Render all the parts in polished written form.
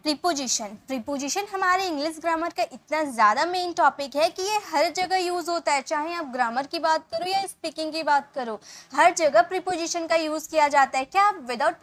Preposition. Preposition हमारे English grammar का इतना ज़्यादा मेन टॉपिक है कि ये हर जगह यूज़ होता है, चाहे आप ग्रामर की बात करो या स्पीकिंग की बात करो, हर जगह प्रीपोजिशन का यूज़ किया जाता है। क्या आप विदाउट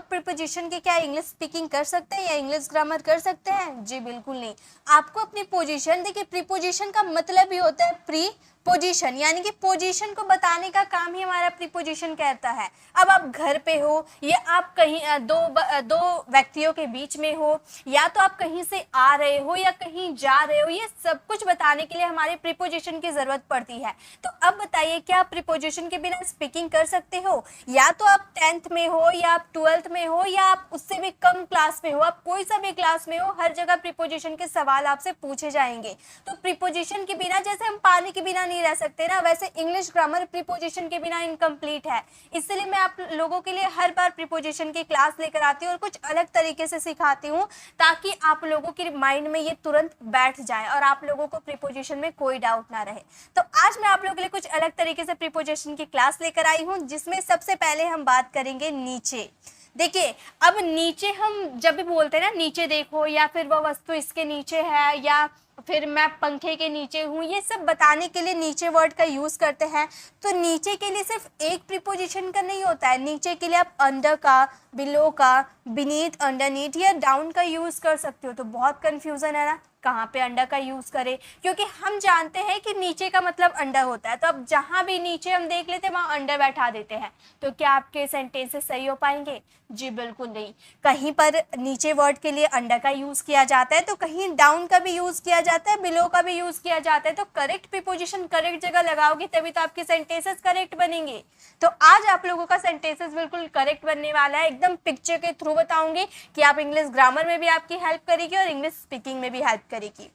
प्रीपोजिशन के क्या इंग्लिश स्पीकिंग कर सकते हैं या इंग्लिश ग्रामर कर सकते हैं? जी बिल्कुल नहीं। आपको अपनी पोजीशन, देखिए प्रीपोजिशन का मतलब ही होता है प्री पोजीशन, यानी कि पोजीशन को बताने का काम ही हमारा प्रीपोजिशन कहता है। अब आप घर पे हो या आप कहीं दो व्यक्तियों के बीच में हो, या तो आप कहीं से आ रहे हो या कहीं जा रहे हो, ये सब कुछ बताने के लिए हमारे प्रीपोजिशन की जरूरत पड़ती है। तो अब बताइए, क्या आप प्रीपोजिशन के बिना स्पीकिंग कर सकते हो? या तो आप 10th में हो या आप 12th में हो या आप उससे भी कम क्लास में हो, आप कोई सा भी क्लास में हो, हर जगह प्रीपोजिशन के सवाल आपसे पूछे जाएंगे। तो प्रीपोजिशन के बिना, जैसे हम पानी के बिना नहीं रह सकते ना, वैसे इंग्लिश ग्रामर प्रीपोजिशन के बिना इनकम्प्लीट है। इसलिए मैं आप लोगों के लिए हर बार प्रीपोजिशन की क्लास लेकर आती हूँ और कुछ अलग तरीके से सिखाती हूँ, ताकि आप लोगों के माइंड में ये तुरंत बैठ जाए और आप लोगों को प्रीपोजिशन में कोई डाउट ना रहे। तो आज मैं आप लोगों के लिए कुछ अलग तरीके से प्रीपोजिशन की क्लास लेकर आई हूँ, जिसमें सबसे पहले हम बात करेंगे नीचे। देखिए, अब नीचे हम जब भी बोलते हैं ना, नीचे देखो, या फिर वह वस्तु इसके नीचे है, या फिर मैं पंखे के नीचे हूँ, ये सब बताने के लिए नीचे वर्ड का यूज़ करते हैं। तो नीचे के लिए सिर्फ एक प्रीपोजिशन का नहीं होता है, नीचे के लिए आप अंडर का, बिलो का, बीनीथ, अंडरनीथ या डाउन का यूज़ कर सकते हो। तो बहुत कन्फ्यूज़न है ना, कहाँ पे अंडर का यूज़ करें, क्योंकि हम जानते हैं कि नीचे का मतलब अंडर होता है। तो अब जहाँ भी नीचे हम देख लेते हैं वहाँ अंडर बैठा देते हैं। तो क्या आपके सेंटेंसेस सही हो पाएंगे? जी बिल्कुल नहीं। कहीं पर नीचे वर्ड के लिए अंडर का यूज़ किया जाता है, तो कहीं डाउन का भी यूज़ किया जाता है, बिलो का भी यूज़ किया जाता है। तो करेक्ट प्रीपोजिशन करेक्ट जगह लगाओगे तभी तो आपके सेंटेंसेस करेक्ट बनेंगे। तो आज आप लोगों का सेंटेंसेस बिल्कुल करेक्ट बनने वाला है, एकदम पिक्चर के थ्रू बताऊंगी कि आप इंग्लिश ग्रामर में भी आपकी हेल्प करेगी और इंग्लिश स्पीकिंग में भी हेल्प करेगी।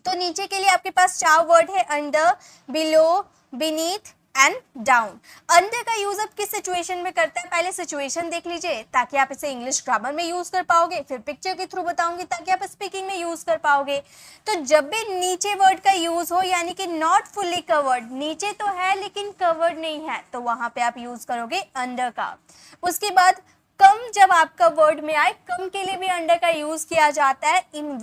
तो नीचे के लिए आपके पास 4 वर्ड है, under, below, beneath and down. Under का यूज अब किस सिचुएशन में करते हैं, पहले सिचुएशन देख लीजिए ताकि आप इसे इंग्लिश ग्रामर में यूज कर पाओगे, फिर पिक्चर के थ्रू बताऊंगी ताकि आप स्पीकिंग में यूज कर पाओगे। तो जब भी नीचे वर्ड का यूज हो, यानी कि नॉट फुल्ली कवर्ड, नीचे तो है लेकिन कवर्ड नहीं है, तो वहां पे आप यूज करोगे अंडर का। उसके बाद कम जब आपका वर्ड में आए, कम के लिए भी अंडर का यूज किया जाता है। इन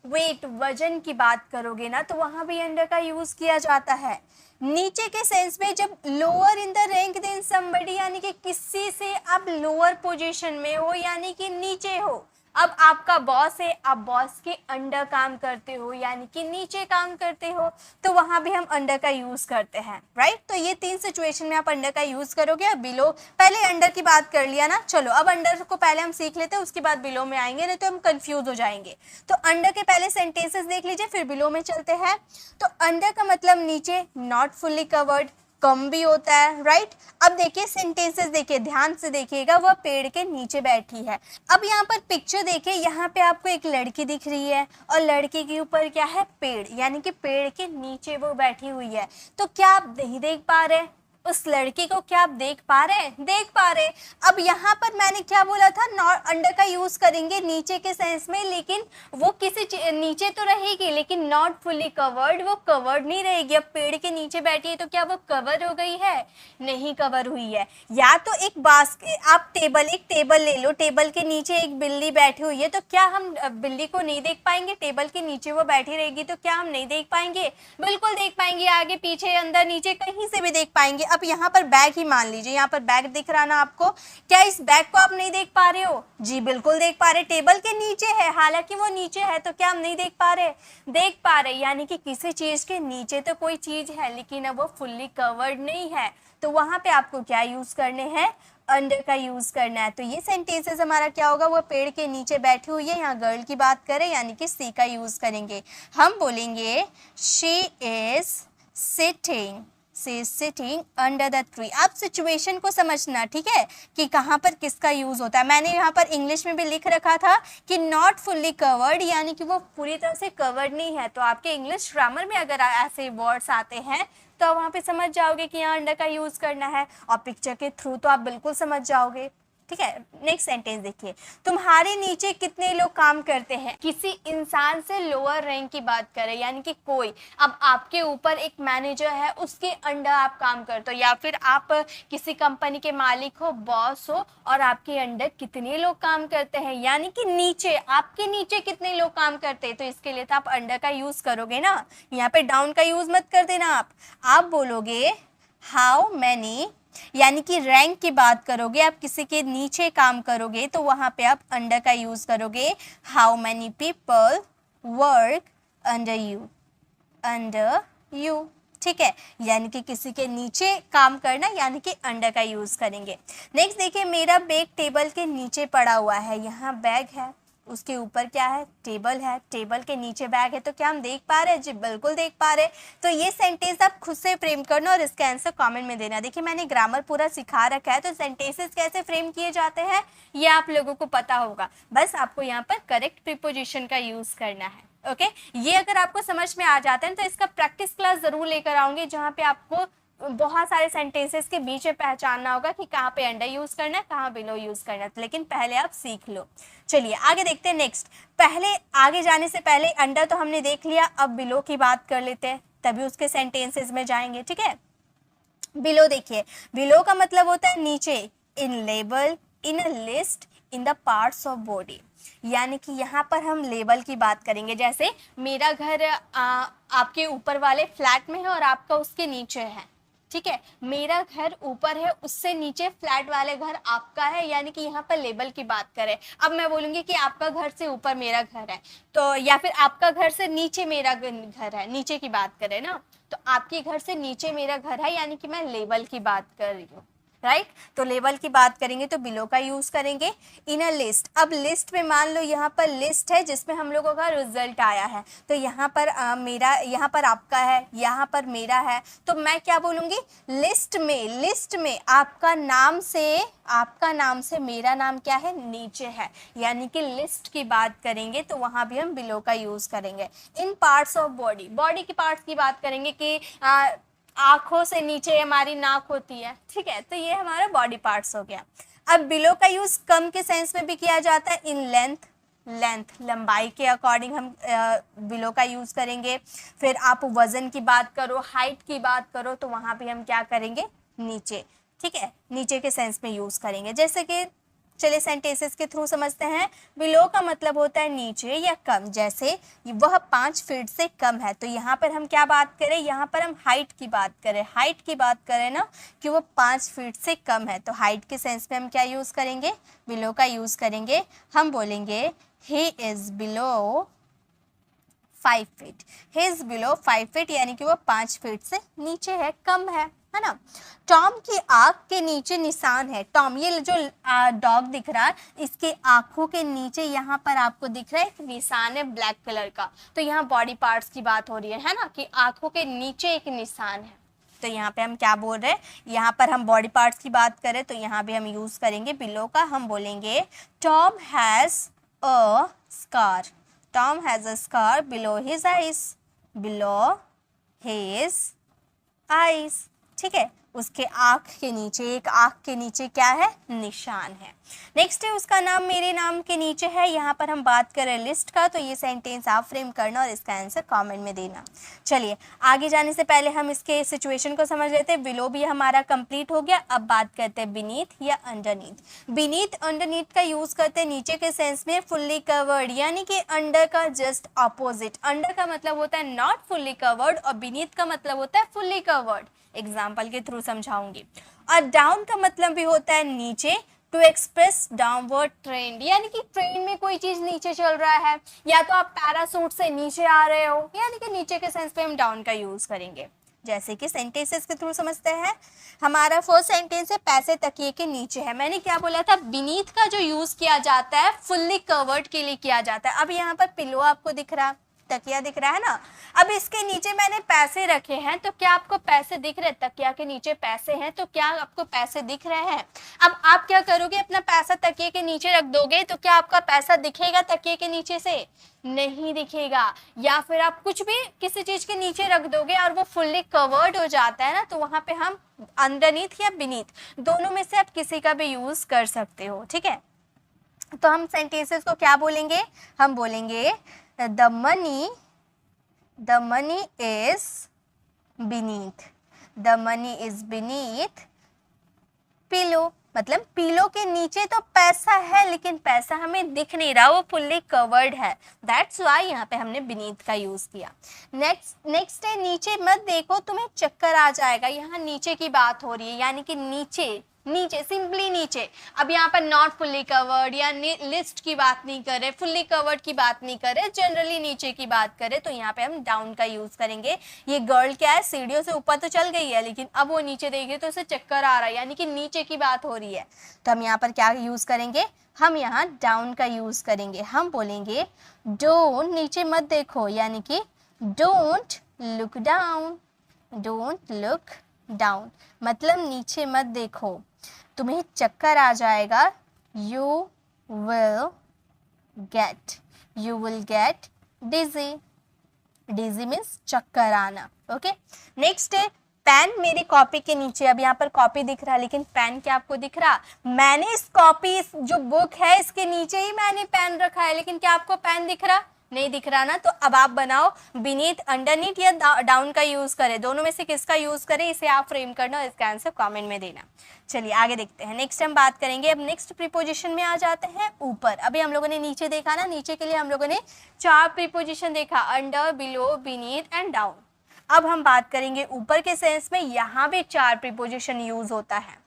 वेट वजन की बात करोगे ना, तो वहां भी अंडर का यूज किया जाता है। नीचे के सेंस में जब lower in the rank than somebody, यानी कि किसी से आप लोअर पोजीशन में हो, यानी कि नीचे हो, अब आपका बॉस है, आप बॉस के अंडर काम करते हो, यानी कि नीचे काम करते हो, तो वहां भी हम अंडर का यूज करते हैं, राइट। तो ये 3 सिचुएशन में आप अंडर का यूज करोगे। और बिलो, पहले अंडर की बात कर लिया ना, चलो अब अंडर को पहले हम सीख लेते हैं, उसके बाद बिलो में आएंगे, नहीं तो हम कंफ्यूज हो जाएंगे। तो अंडर के पहले सेंटेंसेस देख लीजिए, फिर बिलो में चलते हैं। तो अंडर का मतलब नीचे, नॉट फुल्ली कवर्ड, कम भी होता है, राइट। अब देखिए सेंटेंसेस, देखिए ध्यान से देखिएगा, वह पेड़ के नीचे बैठी है। अब यहाँ पर पिक्चर देखिए, यहाँ पे आपको एक लड़की दिख रही है और लड़की के ऊपर क्या है, पेड़, यानी कि पेड़ के नीचे वो बैठी हुई है। तो क्या आप नहीं देख पा रहे उस लड़की को? क्या आप देख पा रहे हैं? देख पा रहे। अब यहाँ पर मैंने क्या बोला था, नॉट अंडर का यूज करेंगे नीचे के सेंस में, लेकिन वो किसी नीचे तो रहेगी लेकिन नॉट फुल्ली कवर्ड, वो कवर्ड नहीं रहेगी। अब पेड़ के नीचे बैठी है तो क्या वो कवर हो गई है? नहीं कवर हुई है। या तो एक बास्केट, आप एक टेबल ले लो, टेबल के नीचे एक बिल्ली बैठी हुई है, तो क्या हम बिल्ली को नहीं देख पाएंगे? टेबल के नीचे वो बैठी रहेगी तो क्या हम नहीं देख पाएंगे? बिल्कुल देख पाएंगे, आगे पीछे अंदर नीचे कहीं से भी देख पाएंगे। अब यहाँ पर बैग ही मान लीजिए, यहाँ पर बैग दिख रहा ना आपको, क्या इस बैग को आप नहीं देख पा रहे हो? जी बिल्कुल देख पा रहे, टेबल के नीचे है, हालांकि वो नीचे है, तो क्या हम नहीं देख पा रहे? देख पा रहे, यानी कि किसी चीज के नीचे तो कोई चीज है लेकिन अब वो फुल्ली कवर्ड नहीं है, तो वहां पे आपको क्या यूज करने हैं? अंडर का यूज करना है। तो ये सेंटेंसेस हमारा क्या होगा, वो पेड़ के नीचे बैठी हुई है, यहाँ गर्ल की बात करें यानी कि सी का यूज करेंगे। हम बोलेंगे she is sitting under the tree. आप सिचुएशन को समझना, ठीक है, कि कहाँ पर किसका यूज होता है। मैंने यहाँ पर इंग्लिश में भी लिख रखा था कि नॉट फुल्ली कवर्ड, यानी कि वो पूरी तरह से कवर्ड नहीं है। तो आपके इंग्लिश ग्रामर में अगर ऐसे वर्ड्स आते हैं तो आप वहाँ पे समझ जाओगे कि यहाँ अंडर का यूज करना है, और पिक्चर के थ्रू तो आप बिल्कुल समझ जाओगे। ठीक है। नेक्स्ट सेंटेंस देखिए, तुम्हारे नीचे कितने लोग काम करते हैं। किसी इंसान से लोअर रैंक की बात करें, यानी कि कोई, अब आपके ऊपर एक मैनेजर है, उसके अंडर आप काम करते हो, या फिर आप किसी कंपनी के मालिक हो, बॉस हो, और आपके अंडर कितने लोग काम करते हैं, यानी कि नीचे, आपके नीचे कितने लोग काम करते हैं। तो इसके लिए तो आप अंडर का यूज करोगे ना, यहाँ पे डाउन का यूज मत कर देना। आप बोलोगे हाउ मैनी, यानी कि रैंक की बात करोगे, आप किसी के नीचे काम करोगे तो वहां पे आप अंडर का यूज करोगे। How many people work under you, under you, ठीक है, यानी कि किसी के नीचे काम करना, यानी कि अंडर का यूज करेंगे। नेक्स्ट देखिए, मेरा बैग टेबल के नीचे पड़ा हुआ है। यहाँ बैग है, उसके ऊपर क्या है, टेबल है, टेबल के नीचे बैग है, तो क्या हम देख पा रहे हैं जी, बिल्कुल देख पा रहे हैं। तो ये सेंटेंस आप खुद से फ्रेम करना और इसका आंसर कमेंट में देना। देखिए मैंने ग्रामर पूरा सिखा रखा है, तो सेंटेंसेस कैसे फ्रेम किए जाते हैं ये आप लोगों को पता होगा, बस आपको यहाँ पर करेक्ट प्रीपोजिशन का यूज करना है। ओके, ये अगर आपको समझ में आ जाता है तो इसका प्रैक्टिस क्लास जरूर लेकर आऊंगी, जहाँ पे आपको बहुत सारे सेंटेंसेस के बीच में पहचानना होगा कि कहाँ पे अंडर यूज करना है, कहाँ बिलो यूज करना है, लेकिन पहले आप सीख लो। चलिए आगे देखते हैं। नेक्स्ट, पहले आगे जाने से पहले अंडर तो हमने देख लिया, अब बिलो की बात कर लेते हैं, तभी उसके सेंटेंसेस में जाएंगे। ठीक है, बिलो देखिए, बिलो का मतलब होता है नीचे, in label, in a list, in the parts of body, यानी कि यहाँ पर हम लेवल की बात करेंगे। जैसे मेरा घर आपके ऊपर वाले फ्लैट में है और आपका उसके नीचे है, ठीक है, मेरा घर ऊपर है, उससे नीचे फ्लैट वाले घर आपका है, यानी कि यहाँ पर लेवल की बात करें। अब मैं बोलूँगी कि आपका घर से ऊपर मेरा घर है, तो या फिर आपका घर से नीचे मेरा घर है, नीचे की बात करें ना, तो आपके घर से नीचे मेरा घर है, यानी कि मैं लेवल की बात कर रही हूँ, राइट। तो लेवल की बात करेंगे तो बिलो का यूज करेंगे। इन अ लिस्ट, अब लिस्ट में मान लो यहाँ पर लिस्ट है जिसमें हम लोगों का रिजल्ट आया है, तो यहाँ पर मेरा, यहाँ पर आपका है, यहाँ पर मेरा है, तो मैं क्या बोलूँगी, लिस्ट में आपका नाम से मेरा नाम क्या है, नीचे है, यानी कि लिस्ट की बात करेंगे तो वहाँ भी हम बिलो का यूज करेंगे। इन पार्ट्स ऑफ बॉडी, बॉडी की पार्ट्स की बात करेंगे कि आंखों से नीचे हमारी नाक होती है, ठीक है, तो ये हमारा बॉडी पार्ट्स हो गया। अब बिलो का यूज कम के सेंस में भी किया जाता है। इन लेंथ, लंबाई के अकॉर्डिंग हम बिलो का यूज करेंगे। फिर आप वजन की बात करो, हाइट की बात करो, तो वहां भी हम क्या करेंगे, नीचे, ठीक है, नीचे के सेंस में यूज करेंगे। जैसे कि चलिए सेंटेंसेस के थ्रू समझते हैं। बिलो का मतलब होता है नीचे या कम, जैसे वह 5 फीट से कम है, तो यहाँ पर हम क्या बात करें, यहाँ पर हम हाइट की बात करें ना, कि वो 5 फीट से कम है, तो हाइट के सेंस में हम क्या यूज़ करेंगे, बिलो का यूज़ करेंगे। हम बोलेंगे he is below 5 feet, he is below 5 feet, यानी कि वो 5 फीट से नीचे है, कम है ना। टॉम की आंख के नीचे निशान है। टॉम, ये जो डॉग दिख रहा है, इसके आंखों के नीचे यहाँ पर आपको दिख रहा है एक निशान है ब्लैक कलर का, तो यहाँ बॉडी पार्ट्स की बात हो रही है ना, कि आंखों के नीचे एक निशान है, तो यहाँ पे हम क्या बोल रहे हैं, यहाँ पर हम बॉडी पार्ट्स की बात करें तो यहाँ भी हम यूज करेंगे बिलो का। हम बोलेंगे Tom has a scar, Tom has a scar below his eyes, below his eyes, ठीक है, उसके आँख के नीचे, एक आँख के नीचे क्या है, निशान है। नेक्स्ट है, उसका नाम मेरे नाम के नीचे है। यहाँ पर हम बात करें लिस्ट का, तो ये सेंटेंस आप फ्रेम करना और इसका आंसर कमेंट में देना। चलिए आगे जाने से पहले हम इसके सिचुएशन को समझ लेते हैं। बिलो भी हमारा कंप्लीट हो गया, अब बात करते हैं बीनीथ या अंडरनीथ। बीनीथ अंडरनीथ का यूज करते हैं नीचे के सेंस में, फुल्ली कवर्ड, यानी कि अंडर का जस्ट ऑपोजिट। अंडर का मतलब होता है नॉट फुल्ली कवर्ड और बीनीथ का मतलब होता है फुल्ली कवर्ड। एग्जाम्पल के थ्रू समझाऊंगी। और डाउन का मतलब भी होता है नीचे, टू एक्सप्रेस डाउनवर्ड ट्रेंड, यानी कि ट्रेन में कोई चीज नीचे चल रहा है, या तो आप पैरासूट से नीचे आ रहे हो, यानी कि नीचे के सेंस पे हम डाउन का यूज करेंगे। जैसे कि सेंटेंसेस के थ्रू समझते हैं। हमारा फर्स्ट सेंटेंस है पैसे तकिए के नीचे है। मैंने क्या बोला था, बीनीथ का जो यूज किया जाता है फुल्ली कवर्ड के लिए किया जाता है। अब यहाँ पर पिलो आपको दिख रहा, तकिया दिख रहा है ना। अब इसके नीचे मैंने पैसे रखे हैं, तो क्या आपको पैसे दिख रहे हैं? तकिया के नीचे पैसे हैं, तो क्या आपको पैसे दिख रहे हैं? अब आप क्या करोगे, अपना पैसा तकिए के नीचे रख दोगे, तो क्या आपका पैसा दिखेगा तकिए के नीचे से? नहीं दिखेगा। या फिर आप कुछ भी किसी चीज के नीचे रख दोगे और वो फुल्ली कवर्ड हो जाता है ना, तो वहां पे हम अंडरनीथ या बीनीथ दोनों में से आप किसी का भी यूज कर सकते हो, ठीक है। तो हम सेंटेंसेस को क्या बोलेंगे? हम बोलेंगे the money is beneath, the money is beneath pillow, मतलब पिलो के नीचे तो पैसा है लेकिन पैसा हमें दिख नहीं रहा, वो फुल्ली कवर्ड है, दैट्स वाई यहाँ पे हमने बीनीथ का यूज किया। नेक्स्ट है नीचे मत देखो तुम्हें चक्कर आ जाएगा। यहाँ नीचे की बात हो रही है, यानी कि नीचे सिंपली नीचे। अब यहाँ पर नॉट फुल्ली कवर्ड या लिस्ट की बात नहीं कर रहे, फुल्ली कवर्ड की बात नहीं कर रहे, जनरली नीचे की बात करें, तो यहाँ पे हम डाउन का यूज करेंगे। ये गर्ल क्या है, सीढ़ियों से ऊपर तो चल गई है लेकिन अब वो नीचे देखे तो उसे चक्कर आ रहा है, यानी कि नीचे की बात हो रही है। तो हम यहाँ पर क्या यूज करेंगे? हम यहाँ डाउन का यूज करेंगे। हम बोलेंगे डोंट, नीचे मत देखो, यानी कि don't look down, don't look down मतलब नीचे मत देखो, तुम्हें चक्कर आ जाएगा। You will get dizzy, dizzy means चक्कर आना। ओके, नेक्स्ट है पेन मेरी कॉपी के नीचे। अब यहाँ पर कॉपी दिख रहा है लेकिन पेन क्या आपको दिख रहा? मैंने इस कॉपी, इस जो बुक है इसके नीचे ही मैंने पेन रखा है, लेकिन क्या आपको पेन दिख रहा? नहीं दिख रहा ना। तो अब आप बनाओ बीनीथ, अंडरनीथ या डाउन का यूज करें, दोनों में से किसका यूज करें, इसे आप फ्रेम करना, इसका आंसर कमेंट में देना। चलिए आगे देखते हैं। नेक्स्ट हम बात करेंगे, अब नेक्स्ट प्रीपोजिशन में आ जाते हैं ऊपर। अभी हम लोगों ने नीचे देखा ना, नीचे के लिए हम लोगों ने 4 प्रीपोजिशन देखा, under, below, beneath and down. अब हम बात करेंगे ऊपर के सेंस में, यहाँ भी 4 प्रीपोजिशन यूज होता है।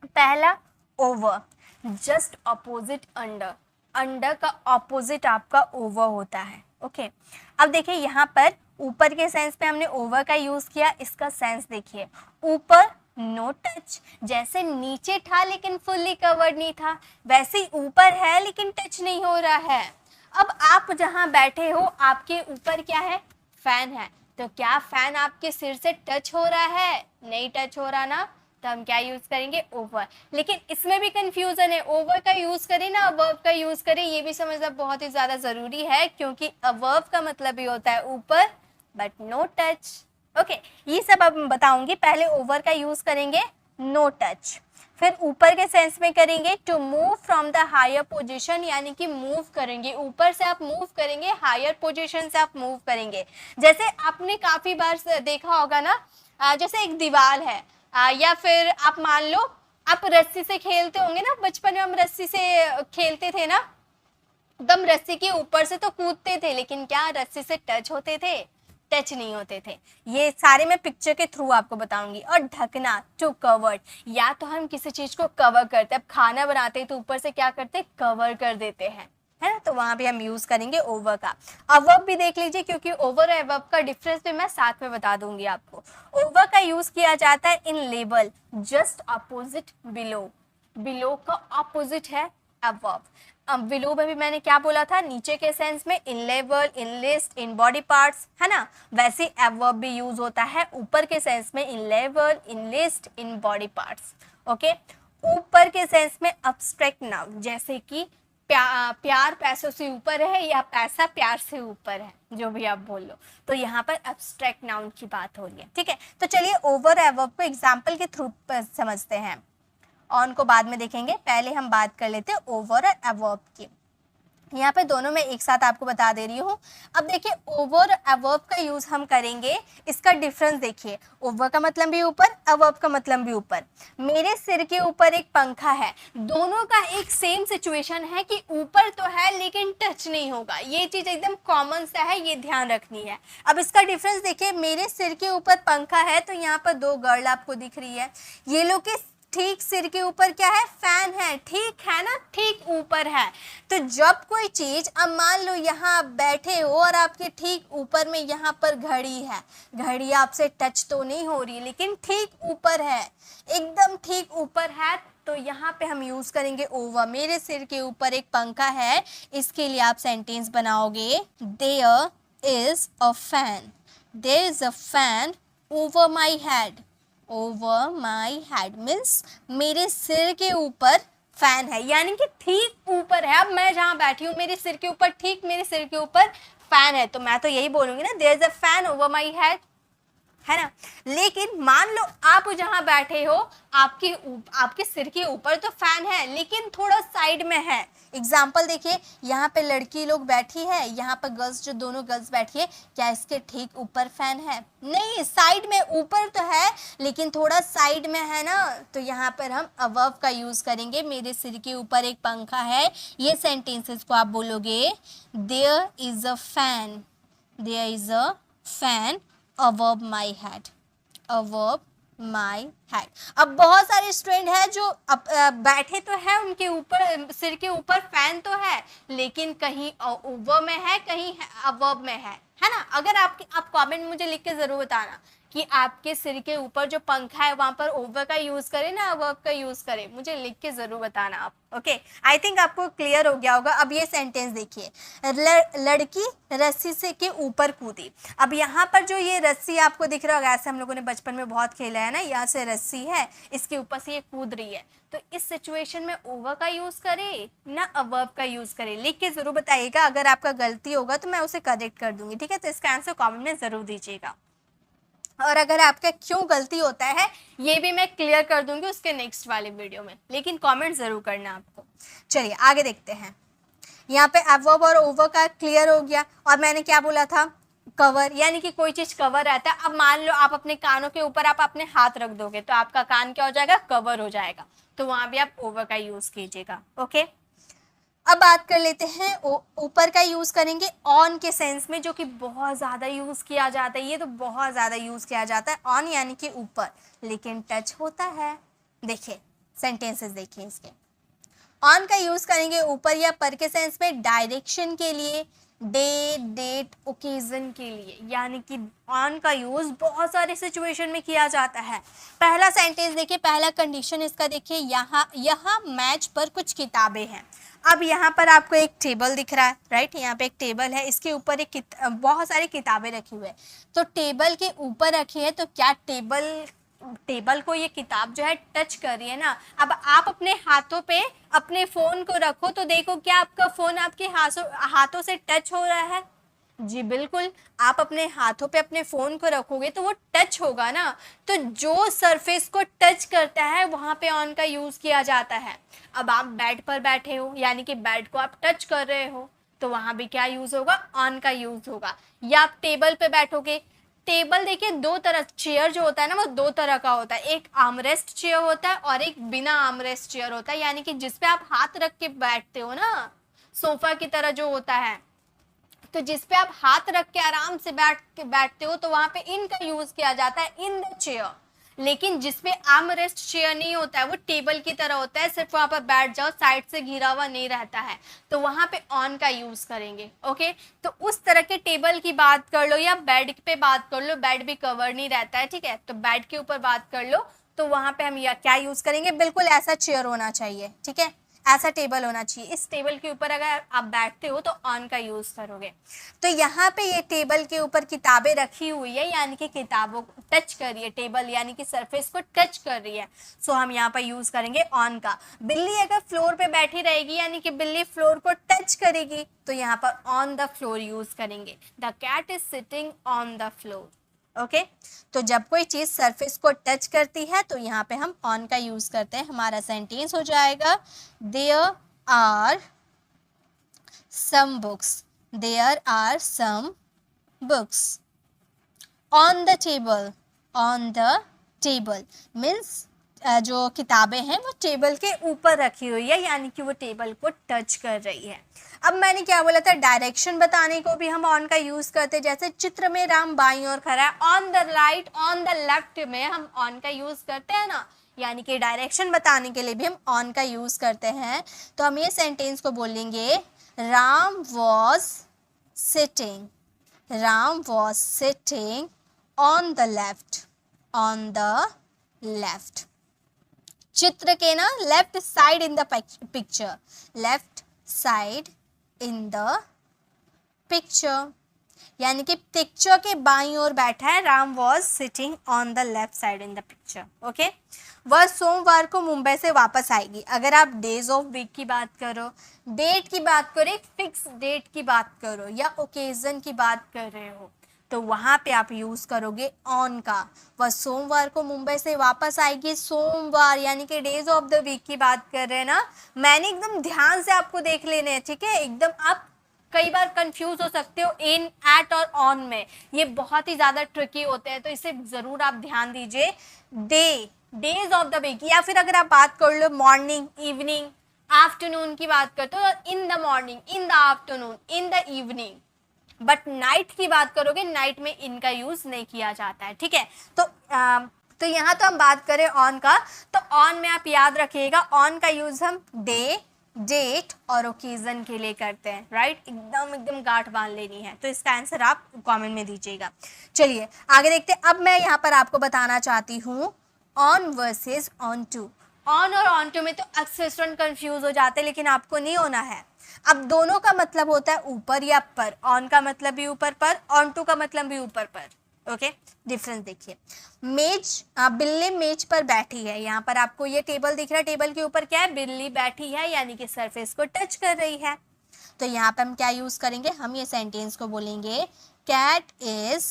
पहला over, just opposite under, under का ऑपोजिट आपका ओवर होता है। ओके, अब देखिए यहाँ पर ऊपर के सेंस में हमने ओवर का यूज किया, इसका सेंस देखिए, ऊपर नो टच, जैसे नीचे था लेकिन फुल्ली कवर्ड नहीं था, वैसे ही ऊपर है लेकिन टच नहीं हो रहा है। अब आप जहाँ बैठे हो आपके ऊपर क्या है? फैन है, तो क्या फैन आपके सिर से टच हो रहा है? नहीं टच हो रहा ना, तो हम क्या यूज करेंगे? ओवर। लेकिन इसमें भी कंफ्यूजन है, ओवर का यूज करें ना अवर्ब का यूज करें, ये भी समझना बहुत ही ज्यादा जरूरी है, क्योंकि अवर्ब का मतलब ही होता है ऊपर बट नो टच। ओके, ये सब अब बताऊंगी। पहले ओवर का यूज करेंगे नो टच, फिर ऊपर के सेंस में करेंगे to move from the higher position, यानी कि मूव करेंगे, ऊपर से आप मूव करेंगे, हायर पोजीशन से आप मूव करेंगे। जैसे आपने काफी बार देखा होगा ना, जैसे एक दीवार है, या फिर आप मान लो आप रस्सी से खेलते होंगे ना, बचपन में हम रस्सी से खेलते थे ना, एकदम रस्सी के ऊपर से तो कूदते थे, लेकिन क्या रस्सी से टच होते थे? टच नहीं होते थे। ये सारे मैं पिक्चर के थ्रू आपको बताऊंगी। और ढकना, टू कवर्ड, या तो हम किसी चीज को कवर करते हैं, अब खाना बनाते हैं तो ऊपर से क्या करते हैं? कवर कर देते हैं, है ना, तो वहां भी हम यूज करेंगे ओवर का। अवर्ब भी देख लीजिए, क्योंकि ओवर और अवर्ब का डिफरेंस भी मैं साथ में बता दूंगी आपको। ओवर का यूज किया जाता है इन label, just opposite below, below का ऑपोजिट है अवर्ब। अब बिलो में भी मैंने क्या बोला था, नीचे के सेंस में in level, in list, in body parts, है ना, वैसे अवर्ब भी यूज होता है ऊपर के सेंस में, in level, in list, in body parts. Okay, ऊपर के सेंस में अब्स्ट्रैक्ट नाउन, जैसे कि प्यार पैसों से ऊपर है या पैसा प्यार से ऊपर है, जो भी आप बोल लो, तो यहाँ पर एब्स्ट्रैक्ट नाउन की बात हो रही है। ठीक है, तो चलिए ओवर एवर्ब को एग्जाम्पल के थ्रू समझते हैं, ऑन को बाद में देखेंगे, पहले हम बात कर लेते हैं ओवर और एवर्ब की। यहाँ पे दोनों में एक साथ आपको बता दे रही हूँ। अब देखिए ओवर एवर्ब का यूज हम करेंगे, इसका डिफरेंस देखिए, ओवर का मतलब भी ऊपर, एवर्ब का मतलब भी ऊपर। मेरे सिर के ऊपर एक पंखा है, दोनों का एक सेम सिचुएशन है कि ऊपर तो है लेकिन टच नहीं होगा, ये चीज एकदम कॉमन सा है, ये ध्यान रखनी है। अब इसका डिफरेंस देखिए, मेरे सिर के ऊपर पंखा है तो यहाँ पर 2 गर्ल आपको दिख रही है, ये लोग के ठीक सिर के ऊपर क्या है? फैन है, ठीक है ना, ठीक ऊपर है। तो जब कोई चीज, अब मान लो यहाँ आप बैठे हो और आपके ठीक ऊपर में यहाँ पर घड़ी है, घड़ी आपसे टच तो नहीं हो रही लेकिन ठीक ऊपर है, एकदम ठीक ऊपर है, तो यहाँ पे हम यूज करेंगे ओवर। मेरे सिर के ऊपर एक पंखा है, इसके लिए आप सेंटेंस बनाओगे, there is a fan. There is a fan over my head. Over my head means मेरे सिर के ऊपर फैन है, यानी कि ठीक ऊपर है। अब मैं जहाँ बैठी हूँ मेरे सिर के ऊपर, ठीक मेरे सिर के ऊपर फैन है, तो मैं तो यही बोलूंगी ना, there is a fan over my head, है ना। लेकिन मान लो आप जहां बैठे हो, आपके सिर के ऊपर तो फैन है लेकिन थोड़ा साइड में है। एग्जाम्पल देखिए, यहाँ पे लड़की लोग बैठी है, यहाँ पर गर्ल्स, जो दोनों गर्ल्स बैठी है, क्या इसके ठीक ऊपर फैन है? नहीं, साइड में, ऊपर तो है लेकिन थोड़ा साइड में है ना। तो यहाँ पर हम अबव का यूज करेंगे। मेरे सिर के ऊपर एक पंखा है, ये सेंटेंसेस को आप बोलोगे there is a fan, there is a fan above my head, above my head। अब बहुत सारे स्टूडेंट हैं जो बैठे तो है, उनके ऊपर, सिर के ऊपर फैन तो है लेकिन कहीं ओवर में है, कहीं above में है ना। अगर आप कमेंट मुझे लिख के जरूर बताना कि आपके सिर के ऊपर जो पंखा है वहां पर ओवर का यूज करें ना above का यूज करें, मुझे लिख के जरूर बताना आप। ओके, आई थिंक आपको क्लियर हो गया होगा। अब ये सेंटेंस देखिए, लड़की रस्सी से के ऊपर कूदी। अब यहाँ पर जो ये रस्सी आपको दिख रहा होगा, ऐसे हम लोगों ने बचपन में बहुत खेला है ना, यहाँ से रस्सी है, इसके ऊपर से ये कूद रही है, तो इस सिचुएशन में ओवर का यूज करें ना अबव का यूज करें, लिख के जरूर बताइएगा। अगर आपका गलती होगा तो मैं उसे करेक्ट कर दूंगी, ठीक है। तो इसका आंसर कमेंट में जरूर दीजिएगा। और अगर आपका क्यों गलती होता है ये भी मैं क्लियर कर दूंगी उसके नेक्स्ट वाले वीडियो में, लेकिन कमेंट जरूर करना आपको। चलिए आगे देखते हैं। यहाँ पे एडवर्ब और ओवर का क्लियर हो गया। और मैंने क्या बोला था, कवर, यानी कि कोई चीज कवर रहता है। अब मान लो आप अपने कानों के ऊपर आप अपने हाथ रख दोगे तो आपका कान क्या हो जाएगा, कवर हो जाएगा, तो वहां भी आप ओवर का यूज कीजिएगा। ओके, अब बात कर लेते हैं ऊपर का यूज करेंगे ऑन के सेंस में, जो कि बहुत ज्यादा यूज किया जाता है। ये तो बहुत ज्यादा यूज किया जाता है, ऑन यानी कि ऊपर, लेकिन टच होता है। देखिए सेंटेंसेस देखिए इसके, ऑन का यूज करेंगे ऊपर या पर के सेंस में डायरेक्शन के लिए, डे, डेट, ओकेजन के लिए, यानी कि ऑन का यूज बहुत सारे सिचुएशन में किया जाता है। पहला सेंटेंस देखिए, पहला कंडीशन इसका देखिए, यहाँ मैच पर कुछ किताबें हैं। अब यहाँ पर आपको एक टेबल दिख रहा है, राइट, यहाँ पे एक टेबल है, इसके ऊपर बहुत सारी किताबें रखी हुई है। तो टेबल के ऊपर रखी है, तो क्या टेबल को ये किताब जो है टच कर रही है ना। अब आप अपने हाथों पे अपने फोन को रखो तो देखो क्या आपका फोन आपके हाथों से टच हो रहा है? जी बिल्कुल, आप अपने हाथों पे अपने फोन को रखोगे तो वो टच होगा ना। तो जो सरफेस को टच करता है वहां पे ऑन का यूज किया जाता है। अब आप बेड पर बैठे हो, यानी कि बेड को आप टच कर रहे हो, तो वहां भी क्या यूज होगा, ऑन का यूज होगा। या आप टेबल पे बैठोगे, टेबल देखिए दो तरह, चेयर जो होता है ना वो दो तरह का होता है, एक आर्मरेस्ट चेयर होता है और एक बिना आर्मरेस्ट चेयर होता है, यानी कि जिसपे आप हाथ रख के बैठते हो ना, सोफा की तरह जो होता है। तो जिसपे आप हाथ रख के आराम से बैठते हो तो वहां पे इन का यूज किया जाता है, इन द चेयर। लेकिन जिसपे आर्मरेस्ट चेयर नहीं होता है, वो टेबल की तरह होता है, सिर्फ वहां पर बैठ जाओ, साइड से घिरा हुआ नहीं रहता है, तो वहां पे ऑन का यूज करेंगे। ओके, तो उस तरह के टेबल की बात कर लो या बेड पे बात कर लो, बेड भी कवर नहीं रहता है, ठीक है, तो बेड के ऊपर बात कर लो, तो वहां पे हम क्या यूज करेंगे, बिल्कुल ऐसा चेयर होना चाहिए, ठीक है, ऐसा टेबल होना चाहिए। इस टेबल के ऊपर अगर आप बैठते हो तो ऑन का यूज करोगे। तो यहाँ पे ये टेबल के ऊपर किताबें रखी हुई है, यानी कि किताबों को टच कर रही है, टेबल यानी कि सरफेस को टच कर रही है, सो हम यहाँ पर यूज करेंगे ऑन का। बिल्ली अगर फ्लोर पे बैठी रहेगी, यानी कि बिल्ली फ्लोर को टच करेगी, तो यहाँ पर ऑन द फ्लोर यूज करेंगे, the cat is sitting on the floor. Okay, तो जब कोई चीज सरफेस को टच करती है तो यहाँ पे हम ऑन का यूज करते हैं। हमारा सेंटेंस हो जाएगा, there are some books, there are some books on the table, on the table means जो किताबें हैं वो टेबल के ऊपर रखी हुई है, यानी कि वो टेबल को टच कर रही है। अब मैंने क्या बोला था, डायरेक्शन बताने को भी हम ऑन का यूज करते हैं, जैसे चित्र में राम बाईं ओर खड़ा है, on the right, on the left में हम ऑन का यूज करते हैं ना, यानी कि डायरेक्शन बताने के लिए भी हम ऑन का यूज करते हैं। तो हम ये सेंटेंस को बोलेंगे, Ram was sitting, Ram was sitting on the left, on the left, चित्र के ना left side in the picture, left side in the picture. यानी कि पिक्चर के बाईं ओर बैठा है। Ram was sitting on the left side in the picture. Okay, वह सोमवार को मुंबई से वापस आएगी। अगर आप डेज ऑफ वीक की बात करो, डेट की बात करो, एक फिक्स डेट की बात करो या ओकेजन की बात कर रहे हो, तो वहाँ पे आप यूज़ करोगे ऑन का। वह सोमवार को मुंबई से वापस आएगी। सोमवार यानी कि डेज ऑफ द वीक की बात कर रहे हैं ना। मैंने एकदम ध्यान से आपको देख लेने हैं, ठीक है। एकदम आप कई बार कंफ्यूज हो सकते हो इन, एट और ऑन में, ये बहुत ही ज़्यादा ट्रिकी होते हैं, तो इसे ज़रूर आप ध्यान दीजिए। Day, days of the week, या फिर अगर आप बात कर लो मॉर्निंग, इवनिंग, आफ्टरनून की बात करते हो, in the morning, in the afternoon, in the evening. But night की बात करोगे, नाइट में इनका यूज नहीं किया जाता है, ठीक है। तो यहाँ तो हम बात करें ऑन का, तो ऑन में आप याद रखिएगा, ऑन का यूज हम डे, डेट और ओकेजन के लिए करते हैं, राइट। एकदम गांठ बांध लेनी है, तो इसका आंसर आप कमेंट में दीजिएगा। चलिए आगे देखते हैं। अब मैं यहाँ पर आपको बताना चाहती हूँ on versus on to. On और ऑन टू में तो अक्सर स्टूडेंट कंफ्यूज हो जाते हैं, लेकिन आपको नहीं होना है। अब दोनों का मतलब होता है ऊपर या पर। ऑन का मतलब भी ऊपर पर, ऑन टू का मतलब भी ऊपर पर। ओके, डिफरेंस देखिए। मेज, बिल्ली मेज पर बैठी है। यहाँ पर आपको ये टेबल दिख रहा है, टेबल के ऊपर क्या है, बिल्ली बैठी है, यानी कि सरफेस को टच कर रही है। तो यहाँ पर हम क्या यूज करेंगे, हम ये सेंटेंस को बोलेंगे cat is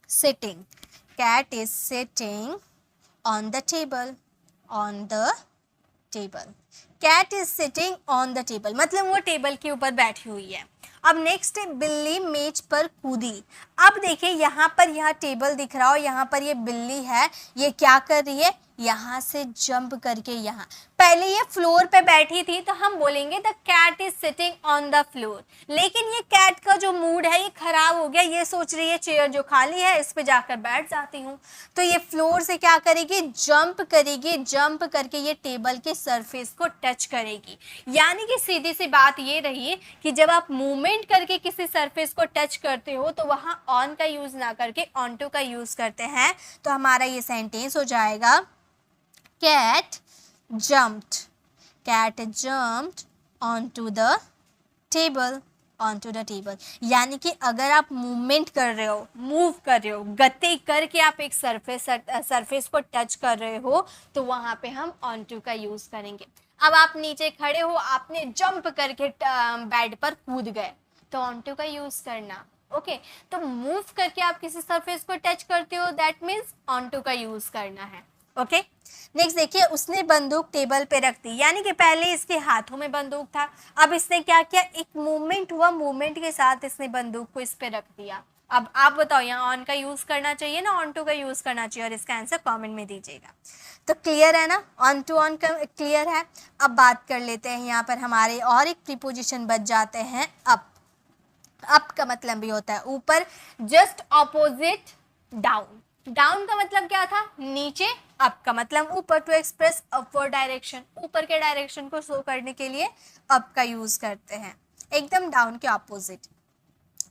sitting. Cat is sitting on the table, on the table. Cat is sitting on the table, मतलब वो टेबल के ऊपर बैठी हुई है। अब नेक्स्ट है बिल्ली मेज पर कूदी। अब देखिए यहाँ पर यह टेबल दिख रहा हो, यहाँ पर ये बिल्ली है, ये क्या कर रही है, यहाँ से जंप करके यहाँ। पहले ये फ्लोर पे बैठी थी, तो हम बोलेंगे the cat is sitting on the floor. लेकिन ये कैट का जो मूड है ये खराब हो गया, ये सोच रही है चेयर जो खाली है इस पे जाकर बैठ जाती हूँ। तो ये फ्लोर से क्या करेगी, जंप करेगी, जंप करके ये टेबल के सरफेस को टच करेगी। यानी कि सीधी सी बात ये रही कि जब आप मूवमेंट करके किसी सरफेस को टच करते हो, तो वहाँ ऑन का यूज ना करके ऑन टू का यूज करते हैं। तो हमारा ये सेंटेंस हो जाएगा cat jumped, cat jumped onto the table, onto the table। यानी कि अगर आप मूवमेंट कर रहे हो, मूव कर रहे हो, गति करके आप एक सरफेस को टच कर रहे हो, तो वहां पे हम onto का यूज करेंगे। अब आप नीचे खड़े हो, आपने जंप करके बेड पर कूद गए, तो onto का यूज करना। ओके, तो मूव करके आप किसी सरफेस को टच करते हो, दैट मीन्स onto का यूज करना है। ओके, नेक्स्ट देखिए, उसने बंदूक टेबल पे रख दी। यानी कि पहले इसके हाथों में बंदूक था, अब इसने क्या किया, एक मूवमेंट हुआ, मूवमेंट के साथ इसने बंदूक को इस पे रख दिया। अब आप बताओ यहाँ ऑन का यूज करना चाहिए ना ऑन टू का यूज करना चाहिए, और इसका आंसर कमेंट में दीजिएगा। तो क्लियर है ना, ऑन टू ऑन का क्लियर है। अब बात कर लेते हैं, यहाँ पर हमारे और एक प्रीपोजिशन बच जाते हैं अप। अप का मतलब भी होता है ऊपर, जस्ट ऑपोजिट डाउन। डाउन का मतलब क्या था, नीचे। अप का मतलब ऊपर, टू एक्सप्रेस अपवर्ड डायरेक्शन, ऊपर के डायरेक्शन को शो करने के लिए अप का यूज करते हैं, एकदम डाउन के ऑपोजिट।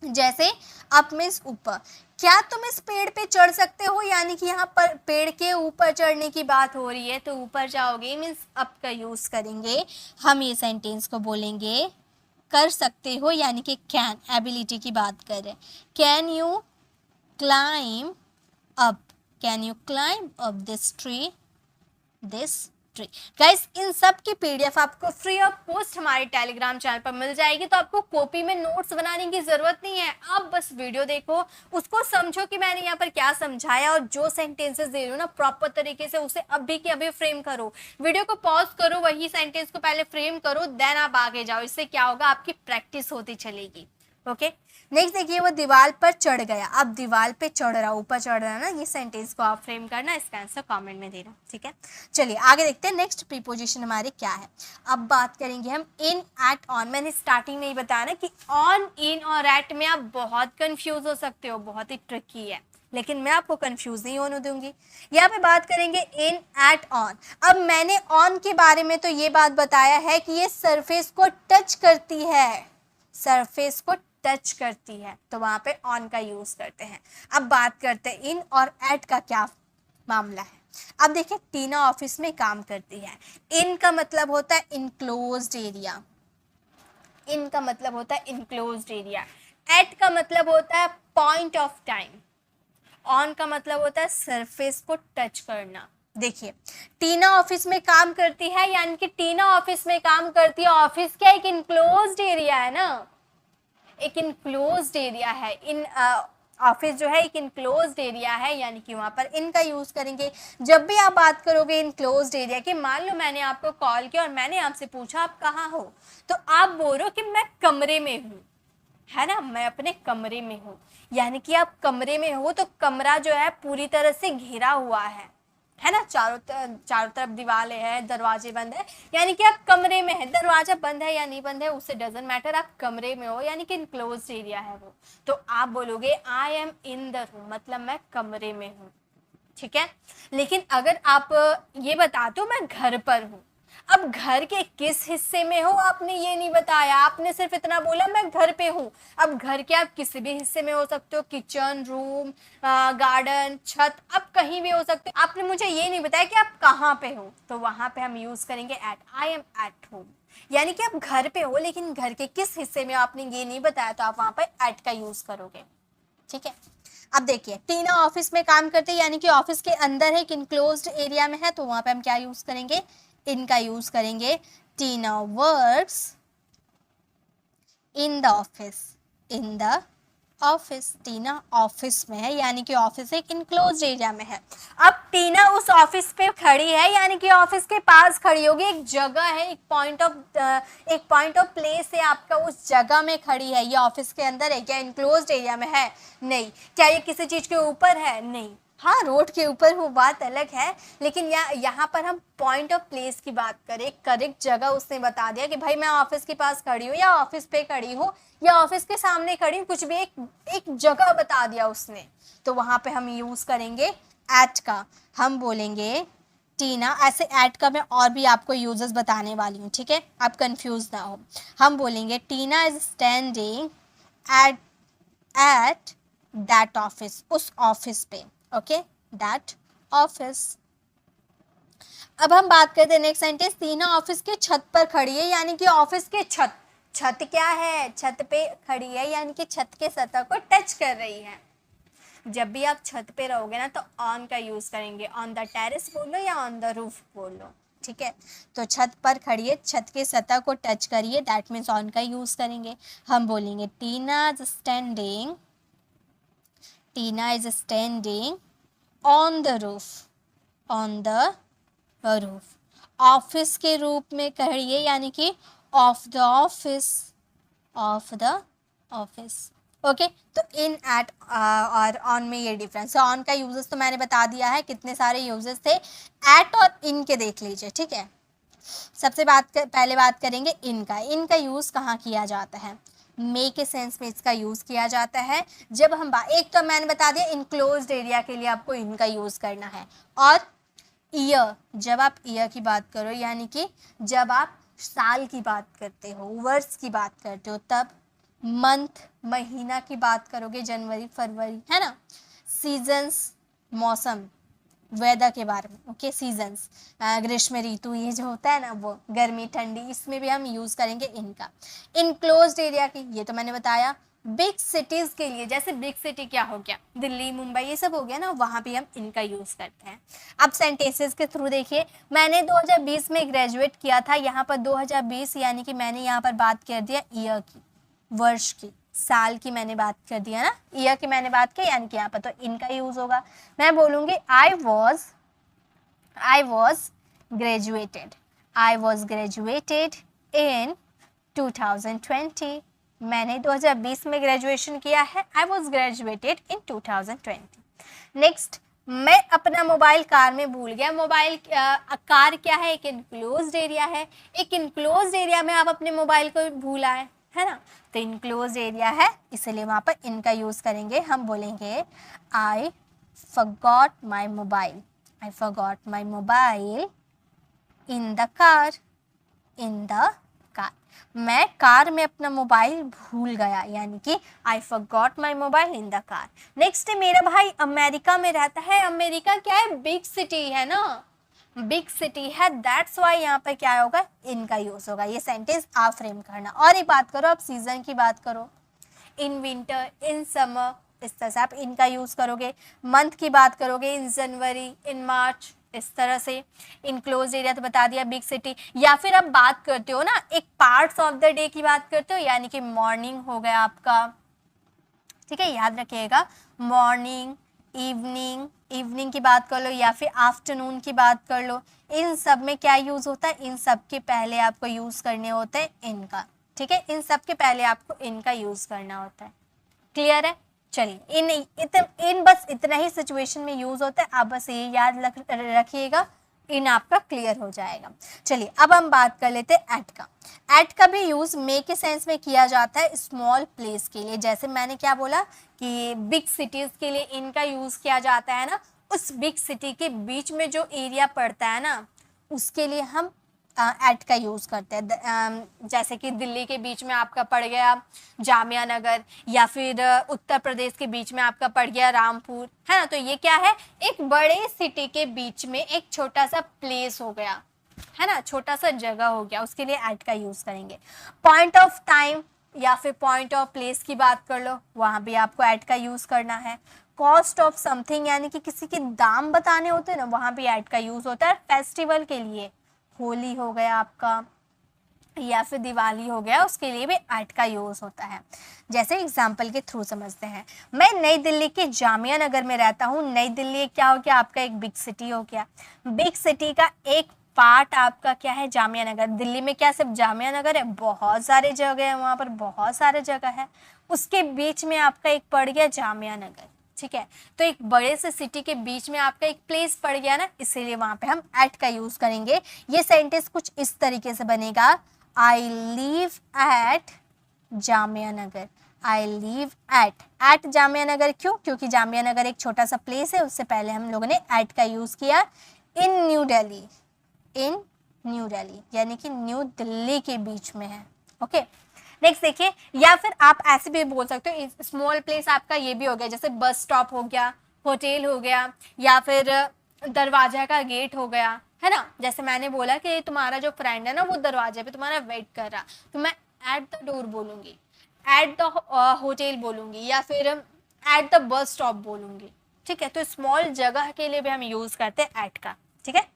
जैसे अप मीन्स ऊपर। क्या तुम इस पेड़ पे चढ़ सकते हो, यानी कि यहाँ पर पेड़ के ऊपर चढ़ने की बात हो रही है, तो ऊपर जाओगे मीन्स अप का यूज करेंगे। हम ये सेंटेंस को बोलेंगे कर सकते हो, यानी कि कैन, एबिलिटी की बात कर रहे हैं। Can you climb up, can you climb up this tree, this tree। Guys in सब की पीडीएफ आपको फ्री ऑफ कॉस्ट हमारे टेलीग्राम चैनल पर मिल जाएगी, तो आपको कॉपी में नोट्स बनाने की जरूरत नहीं है। आप बस वीडियो देखो, उसको समझो कि मैंने यहाँ पर क्या समझाया, और जो सेंटेंसेस दे रही हूँ ना प्रॉपर तरीके से उसे अभी के अभी फ्रेम करो। वीडियो को पॉज करो, वही सेंटेंस को पहले फ्रेम करो, देन आप आगे जाओ। इससे क्या होगा, आपकी प्रैक्टिस होती चलेगी। ओके, नेक्स्ट देखिए, वो दीवार पर चढ़ गया। अब दीवार पे चढ़ रहा, ऊपर चढ़ रहा है ना, ये सेंटेंस को आप फ्रेम करना, इसका आंसर कमेंट में देना, ठीक है। चलिए आगे देखते हैं, नेक्स्ट प्रीपोजिशन हमारे क्या है। अब बात करेंगे हम इन, एट, ऑन। मैंने स्टार्टिंग में ही बताया ना कि ऑन, इन और एट में आप बहुत कंफ्यूज हो सकते हो, बहुत ही ट्रिकी है, लेकिन मैं आपको कंफ्यूज नहीं होने दूंगी। यहाँ पे बात करेंगे इन, एट, ऑन। अब मैंने ऑन के बारे में तो ये बात बताया है कि ये सरफेस को टच करती है, सरफेस को टच करती है, तो वहां पे ऑन का यूज करते हैं। अब बात करते हैं इन और एट का क्या मामला है। अब देखिए, टीना ऑफिस में काम करती है। इन का मतलब होता है इनक्लोज्ड एरिया, इन का मतलब होता है इनक्लोज्ड एरिया। एट का मतलब होता है पॉइंट ऑफ टाइम, ऑन का मतलब होता है सरफेस को टच करना। देखिए टीना ऑफिस में काम करती है, यानी कि टीना ऑफिस में काम करती है। ऑफिस क्या एक इनक्लोज्ड एरिया है ना, एक इनक्लोज्ड एरिया है। इन ऑफिस जो है एक इनक्लोज्ड एरिया है, यानी कि वहां पर इनका यूज करेंगे। जब भी आप बात करोगे इनक्लोज्ड एरिया की, मान लो मैंने आपको कॉल किया और मैंने आपसे पूछा आप कहाँ हो, तो आप बोल रहे हो कि मैं कमरे में हूँ, है ना, मैं अपने कमरे में हूँ। यानी कि आप कमरे में हो तो कमरा जो है पूरी तरह से घिरा हुआ है ना, चारों तरफ दीवारें हैं, दरवाजे बंद है, यानी कि आप कमरे में है। दरवाजा बंद है या नहीं बंद है उससे डजंट मैटर, आप कमरे में हो, यानी कि इनक्लोज्ड एरिया है वो। तो आप बोलोगे I am in the room, मतलब मैं कमरे में हूँ, ठीक है। लेकिन अगर आप ये बता दो मैं घर पर हूँ, अब घर के किस हिस्से में हो आपने ये नहीं बताया, आपने सिर्फ इतना बोला मैं घर पे हूँ। अब घर के आप किसी भी हिस्से में हो सकते हो, किचन, रूम, गार्डन, छत, अब कहीं भी हो सकते हो। आपने मुझे ये नहीं बताया कि आप कहाँ पे हो, तो वहां पे हम यूज करेंगे at, I am at home. यानी कि आप घर पे हो लेकिन घर के किस हिस्से में आपने ये नहीं बताया, तो आप वहां पर एट का यूज करोगे, ठीक है। अब देखिए टीना ऑफिस में काम करते हैं, यानी कि ऑफिस के अंदर है, एक इनक्लोज्ड एरिया में है, तो वहां पे हम क्या यूज करेंगे, इनका यूज करेंगे। Tina works in the office, in the office, Tina office में है, यानी कि ऑफिस एक इनक्लोज्ड एरिया में है। अब टीना उस ऑफिस पे खड़ी है, यानी कि ऑफिस के पास खड़ी होगी, एक जगह है, एक पॉइंट ऑफ प्लेस है आपका, उस जगह में खड़ी है। ये ऑफिस के अंदर है क्या, इनक्लोज्ड एरिया में है, नहीं। क्या ये किसी चीज के ऊपर है, नहीं। हाँ रोड के ऊपर वो बात अलग है, लेकिन यहाँ पर हम पॉइंट ऑफ प्लेस की बात करें, करेक्ट जगह उसने बता दिया कि भाई मैं ऑफिस के पास खड़ी हूँ या ऑफिस पे खड़ी हूँ या ऑफिस के सामने खड़ी हूँ, कुछ भी एक जगह बता दिया उसने, तो वहां पे हम यूज करेंगे एट का। हम बोलेंगे टीना, ऐसे एट का मैं और भी आपको यूजेस बताने वाली हूँ, ठीक है, आप कंफ्यूज ना हो। हम बोलेंगे Tina is standing at that office, उस ऑफिस पे, ओके, दैट ऑफिस। अब हम बात करते हैं नेक्स्ट सेंटेंस, टीना ऑफिस के छत पर खड़ी है, यानी कि ऑफिस के छत, छत क्या है, छत पे खड़ी है, यानी कि छत के सतह को टच कर रही है। जब भी आप छत पे रहोगे ना तो ऑन का यूज करेंगे, ऑन द टेरेस बोल लो या ऑन द रूफ बोल लो, ठीक है। तो छत पर खड़ी है, छत के सतह को टच करिए, दैट मीन्स ऑन का यूज करेंगे। हम बोलेंगे Tina is standing, Tina is standing on the roof, on the roof. Office के रूप में कहिए, यानी कि of the office, of the office, okay. तो इन, एट और ऑन में ये डिफरेंस है। ऑन का यूजेस तो मैंने बता दिया है, कितने सारे यूजेस थे, एट और इन के देख लीजिए, ठीक है। सबसे पहले बात करेंगे इनका। इनका यूज कहाँ किया जाता है, मे के सेंस में इसका यूज किया जाता है। जब हम एक तो मैंने बता दिया इनक्लोज्ड एरिया के लिए आपको इनका यूज करना है, और ईयर, जब आप ईयर की बात करो, यानी कि जब आप साल की बात करते हो, वर्ष की बात करते हो, तब मंथ, महीना की बात करोगे, जनवरी, फरवरी, है ना। सीजन्स, मौसम, वेदर के बारे में, ओके, सीजन्स, ग्रीष्म ऋतु, ये जो होता है ना वो, गर्मी, ठंडी, इसमें भी हम यूज करेंगे इनका। इनक्लोज्ड एरिया की, ये तो मैंने बताया। बिग सिटीज के लिए, जैसे बिग सिटी क्या हो गया, दिल्ली, मुंबई, ये सब हो गया ना, वहां भी हम इनका यूज करते हैं। अब सेंटेंसेस के थ्रू देखिए, मैंने 2020 में ग्रेजुएट किया था, यहाँ पर 2020, यानी कि मैंने यहाँ पर बात कर दिया ईयर की, वर्ष की, साल की मैंने बात कर दिया ना, ईयर की मैंने बात की, यानी कि यहाँ पर तो इनका यूज होगा। मैं बोलूंगी I was graduated, I was graduated in 2020, मैंने 2020 में ग्रेजुएशन किया है, I was graduated in 2020। Next, मैं अपना मोबाइल कार में भूल गया। मोबाइल कार क्या है, एक इनक्लोज्ड एरिया है, एक इनक्लोज्ड एरिया में आप अपने मोबाइल को भूल आए, है ना, तो इनक्लोज्ड एरिया है, इसलिए वहां पर इनका यूज करेंगे। हम बोलेंगे I forgot my mobile, I forgot my mobile in the car, in the car, मैं कार में अपना मोबाइल भूल गया, यानी कि I forgot my mobile in the car. Next, मेरा भाई अमेरिका में रहता है, अमेरिका क्या है, बिग सिटी है ना, बिग सिटी है, दैट्स वाई यहाँ पर क्या होगा, इनका यूज होगा। ये सेंटेंस आप फ्रेम करना। और एक बात करो, आप सीजन की बात करो, इन विंटर, इन समर, इस तरह से आप इनका यूज़ करोगे। मंथ की बात करोगे इन जनवरी, इन मार्च, इस तरह से। इन क्लोज एरिया तो बता दिया, बिग सिटी। या फिर आप बात करते हो ना एक पार्ट्स ऑफ द डे की बात करते हो, यानी कि मॉर्निंग हो गया आपका, ठीक है, याद रखिएगा मॉर्निंग, इवनिंग, इवनिंग की बात कर लो, या फिर आफ्टरनून की बात कर लो। इन सब में क्या यूज़ होता है, इन सब के पहले आपको यूज़ करने होते हैं इनका, ठीक है, इन सब के पहले आपको इनका यूज़ करना होता है। क्लियर है? चलिए, इन बस इतना ही सिचुएशन में यूज़ होता है, आप बस ये याद रखिएगा, इन आपका क्लियर हो जाएगा। चलिए अब हम बात कर लेते हैं एट का। एट का भी यूज़ मे के सेंस में किया जाता है स्मॉल प्लेस के लिए। जैसे मैंने क्या बोला कि बिग सिटीज़ के लिए इनका यूज़ किया जाता है ना, उस बिग सिटी के बीच में जो एरिया पड़ता है ना, उसके लिए हम एट का यूज़ करते हैं। जैसे कि दिल्ली के बीच में आपका पड़ गया जामिया नगर, या फिर उत्तर प्रदेश के बीच में आपका पड़ गया रामपुर, है ना। तो ये क्या है, एक बड़े सिटी के बीच में एक छोटा सा प्लेस हो गया, है ना, छोटा सा जगह हो गया, उसके लिए एट का यूज़ करेंगे। पॉइंट ऑफ टाइम या फिर पॉइंट ऑफ प्लेस की बात कर लो, वहाँ भी आपको एट का यूज़ करना है। कॉस्ट ऑफ समथिंग, यानी कि किसी के दाम बताने होते हैं ना, वहाँ भी एट का यूज़ होता है। फेस्टिवल के लिए होली हो गया आपका, या फिर दिवाली हो गया, उसके लिए भी एट का यूज़ होता है। जैसे एग्जाम्पल के थ्रू समझते हैं, मैं नई दिल्ली के जामिया नगर में रहता हूँ। नई दिल्ली क्या हो गया आपका, एक बिग सिटी हो गया। बिग सिटी का एक पार्ट आपका क्या है, जामिया नगर। दिल्ली में क्या सिर्फ जामिया नगर है, बहुत सारे जगह है, वहाँ पर बहुत सारे जगह है, उसके बीच में आपका एक पड़ गया जामिया नगर, ठीक है। तो एक बड़े से सिटी के बीच में आपका एक प्लेस पड़ गया ना, इसीलिए वहाँ पे हम एट का यूज़ करेंगे। ये सेंटेंस कुछ इस तरीके से बनेगा, I live at Jamia Nagar. I live at Jamia Nagar. क्यों? क्योंकि जामिया नगर एक छोटा सा प्लेस है, उससे पहले हम लोगों ने एट का यूज़ किया। इन न्यू दिल्ली, इन न्यू दिल्ली यानी कि न्यू दिल्ली के बीच में है। ओके, नेक्स्ट देखिए, या फिर आप ऐसे भी बोल सकते हो, स्मॉल प्लेस आपका ये भी हो गया, जैसे बस स्टॉप हो गया, होटल हो गया, या फिर दरवाजा का गेट हो गया, है ना। जैसे मैंने बोला कि तुम्हारा जो फ्रेंड है ना, वो दरवाजे पे तुम्हारा वेट कर रहा, तो मैं एट द डोर बोलूंगी, एट द होटल बोलूंगी, या फिर एट द बस स्टॉप बोलूंगी, ठीक है। तो स्मॉल जगह के लिए भी हम यूज करते हैं एट का, ठीक है।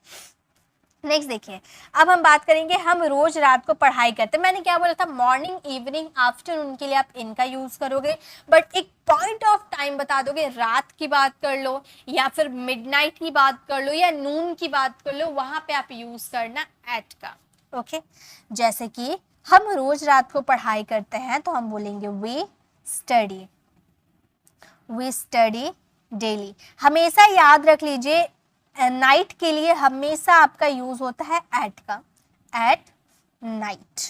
नेक्स्ट देखिए, अब हम बात करेंगे, हम रोज रात को पढ़ाई करते हैं। मैंने क्या बोला था, मॉर्निंग, इवनिंग, आफ्टरनून के लिए आप इनका यूज करोगे, बट एक पॉइंट ऑफ टाइम बता दोगे, रात की बात कर लो, या फिर मिडनाइट की बात कर लो, या नून की बात कर लो, वहां पे आप यूज करना एट का। ओके, जैसे कि हम रोज रात को पढ़ाई करते हैं, तो हम बोलेंगे we study, we study daily. हमेशा याद रख लीजिए, नाइट के लिए हमेशा आपका यूज होता है एट का, at night.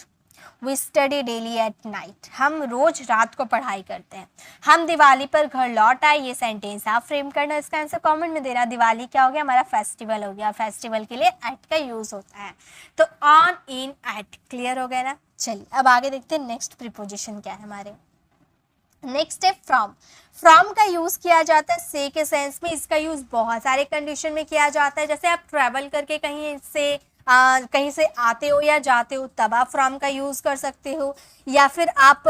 We study daily at night, हम रोज रात को पढ़ाई करते हैं। हम दिवाली पर घर लौट आए, ये सेंटेंस आप फ्रेम करना, इसका आंसर कमेंट में देना। दिवाली क्या हो गया, हमारा फेस्टिवल हो गया, फेस्टिवल के लिए एट का यूज होता है। तो ऑन, इन, एट, क्लियर हो गया ना। चलिए अब आगे देखते हैं नेक्स्ट प्रीपोजिशन क्या है हमारे। नेक्स्ट है फ्रॉम। फ्रॉम का यूज किया जाता है से के सेंस में। इसका यूज बहुत सारे कंडीशन में किया जाता है, जैसे आप ट्रैवल करके कहीं से आते हो या जाते हो, तब आप फ्रॉम का यूज कर सकते हो। या फिर आप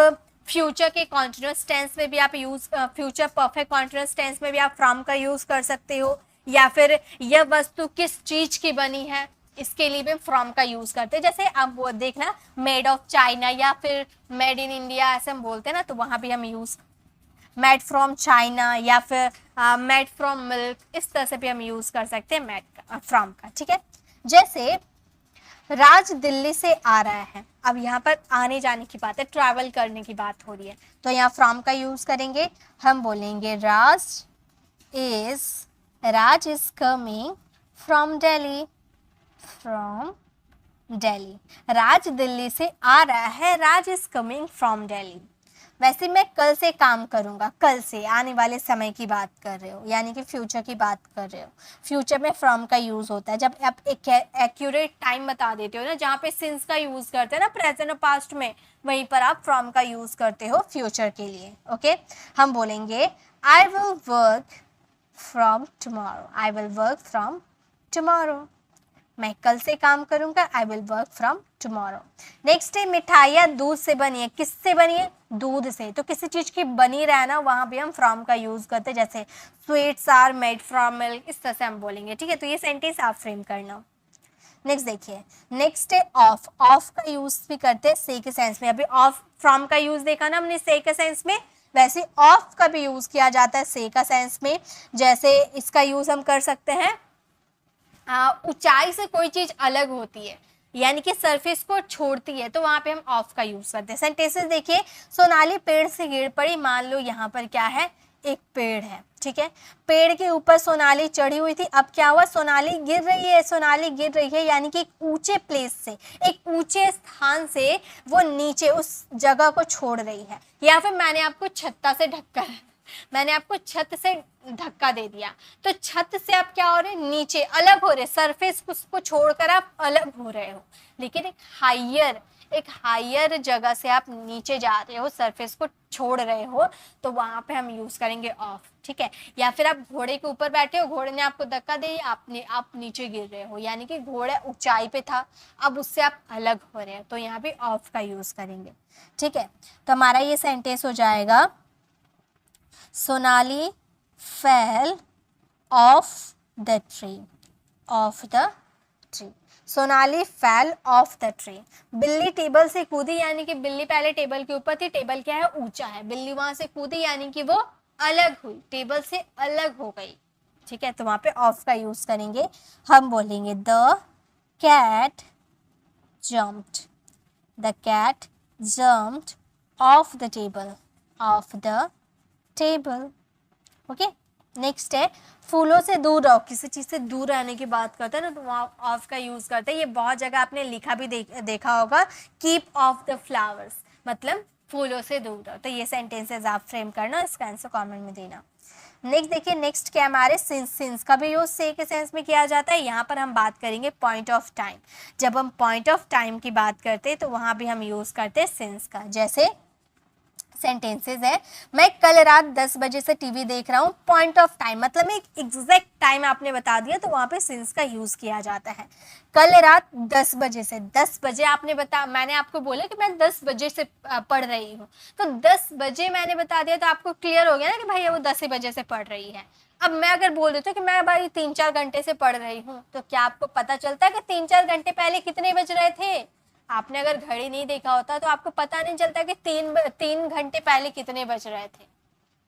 फ्यूचर के कॉन्टिन्यूअस टेंस में भी आप use, future perfect continuous tense में भी आप फ्रॉम का यूज कर सकते हो। या फिर यह वस्तु किस चीज की बनी है, इसके लिए भी फ्रॉम का यूज करते हैं। जैसे आप वो देखना, मेड ऑफ चाइना या फिर मेड इन इंडिया ऐसे हम बोलते हैं ना, तो वहां भी हम यूज मेड फ्रॉम चाइना या फिर मेड फ्रॉम मिल्क, इस तरह से भी हम यूज कर सकते हैं मेड का, फ्रॉम का, ठीक है। जैसे राज दिल्ली से आ रहा है, अब यहाँ पर आने जाने की बात है, ट्रैवल करने की बात हो रही है, तो यहाँ फ्रॉम का यूज करेंगे। हम बोलेंगे Raj is coming from Delhi, from Delhi. Raj Delhi से आ रहा है, Raj is coming from Delhi. वैसे मैं कल से काम करूंगा, कल से आने वाले समय की बात कर रहे हो, यानी कि फ्यूचर की बात कर रहे हो। फ्यूचर में फ्रॉम का यूज होता है जब आप एक एक्यूरेट टाइम बता देते हो ना, जहाँ पे सिंस का यूज करते हैं ना प्रेजेंट और पास्ट में, वहीं पर आप फ्रॉम का यूज करते हो फ्यूचर के लिए। ओके, हम बोलेंगे I will work from tomorrow, I will work from tomorrow. मैं कल से काम करूंगा, I will work from tomorrow. Next है मिठाइयाँ दूध से बनी है, किससे बनी है? दूध से। तो किसी चीज की बनी रहना वहां भी हम फ्रॉम का यूज करते हैं, जैसे sweets are made from milk, इस तरह से हम बोलेंगे। ठीक है, तो ये सेंटेंस आप फ्रेम करना। नेक्स्ट देखिए, नेक्स्ट है ऑफ। ऑफ का यूज भी करते हैं से के सेंस में। अभी ऑफ फ्रॉम का यूज देखा ना हमने से के सेंस में, वैसे ऑफ का भी यूज किया जाता है से का सेंस में। जैसे इसका यूज हम कर सकते हैं, ऊंचाई से कोई चीज अलग होती है, यानी कि सरफेस को छोड़ती है, तो वहां पे हम ऑफ का यूज करते हैं। सेंटेंसेस देखिए, सोनाली पेड़ से गिर पड़ी। मान लो यहाँ पर क्या है, एक पेड़ है। ठीक है, पेड़ के ऊपर सोनाली चढ़ी हुई थी। अब क्या हुआ, सोनाली गिर रही है। सोनाली गिर रही है यानी कि एक ऊंचे प्लेस से, एक ऊंचे स्थान से वो नीचे उस जगह को छोड़ रही है। या फिर मैंने आपको छत्ता से ढककर, मैंने आपको छत से धक्का दे दिया, तो छत से आप क्या हो रहे, नीचे अलग हो रहे, सरफेस को छोड़कर आप अलग हो रहे हो। लेकिन एक हायर जगह से आप नीचे जा रहे हो, सरफेस को छोड़ रहे हो, तो वहां पे हम यूज करेंगे ऑफ। ठीक है, या फिर आप घोड़े के ऊपर बैठे हो, घोड़े ने आपको धक्का दी, आप नीचे गिर रहे हो, यानी कि घोड़ा ऊंचाई पे था, अब उससे आप अलग हो रहे हो, तो यहाँ पे ऑफ का यूज करेंगे। ठीक है, तो हमारा ये सेंटेंस हो जाएगा, Sonali fell off the tree, off the tree। Sonali fell off the tree. बिल्ली टेबल से कूदी, यानी कि बिल्ली पहले टेबल के ऊपर थी, टेबल क्या है, ऊंचा है, बिल्ली वहां से कूदी यानी कि वो अलग हुई, टेबल से अलग हो गई। ठीक है, तो वहां पे ऑफ का यूज करेंगे। हम बोलेंगे the cat jumped, the cat jumped off the table, off the table. Okay, next है फूलों से दूर रहो। किसी चीज से दूर रहने की बात करते हैं ना, तो वहाँ ऑफ का यूज करते हैं। ये बहुत जगह आपने लिखा भी देखा होगा, कीप ऑफ द फ्लावर्स, मतलब फूलों से दूर रहो। तो ये सेंटेंसेस आप फ्रेम करना, इसका आंसर कमेंट में देना। नेक्स्ट देखिए, नेक्स्ट क्या हमारे सिंस का भी यूज से के सेंस में किया जाता है। यहाँ पर हम बात करेंगे पॉइंट ऑफ टाइम। जब हम पॉइंट ऑफ टाइम की बात करते हैं तो वहां भी हम यूज करते हैं सिंस का। जैसे सेंटेंसेस है, मैं कल रात 10 बजे से टीवी देख रहा हूँ। पॉइंट ऑफ टाइम मतलब एक एग्जैक्ट टाइम आपने बता दिया, तो वहां पे सिंस का यूज किया जाता है। कल रात 10 बजे से, 10 बजे आपने मैंने आपको बोला कि मैं 10 बजे से पढ़ रही हूँ, तो 10 बजे मैंने बता दिया, तो आपको क्लियर हो गया ना कि भाई वो 10 बजे से पढ़ रही है। अब मैं अगर बोल देती हूँ कि मैं भाई 3-4 घंटे से पढ़ रही हूँ, तो क्या आपको पता चलता है कि 3-4 घंटे पहले कितने बज रहे थे? आपने अगर घड़ी नहीं देखा होता तो आपको पता नहीं चलता कि 3 घंटे पहले कितने बज रहे थे।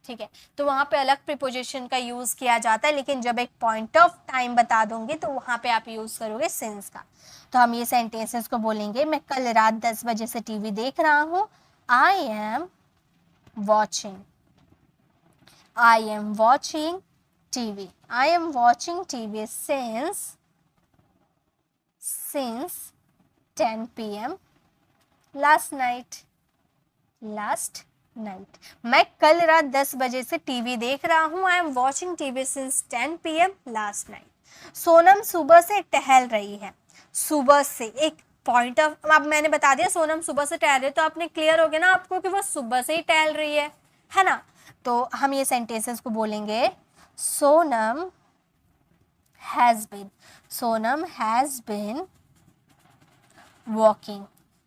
ठीक है, तो वहां पे अलग प्रीपोजिशन का यूज किया जाता है, लेकिन जब एक पॉइंट ऑफ टाइम बता दूंगी तो वहां पे आप यूज करोगे सिंस का। तो हम ये सेंटेंसेस को बोलेंगे, मैं कल रात 10 बजे से टीवी देख रहा हूँ। I am watching, I am watching TV, I am watching TV since 10 p.m. last night। मैं कल रात 10 बजे से टीवी देख रहा हूँ। I am watching TV since 10 p.m. last night। Sonam सुबह से टहल रही है। सुबह से एक पॉइंट ऑफ, अब मैंने बता दिया सोनम सुबह से टहल रही है, तो आपने क्लियर हो गया ना आपको कि वो सुबह से ही टहल रही है ना। तो हम ये सेंटेंसेस को बोलेंगे, Sonam has been walking,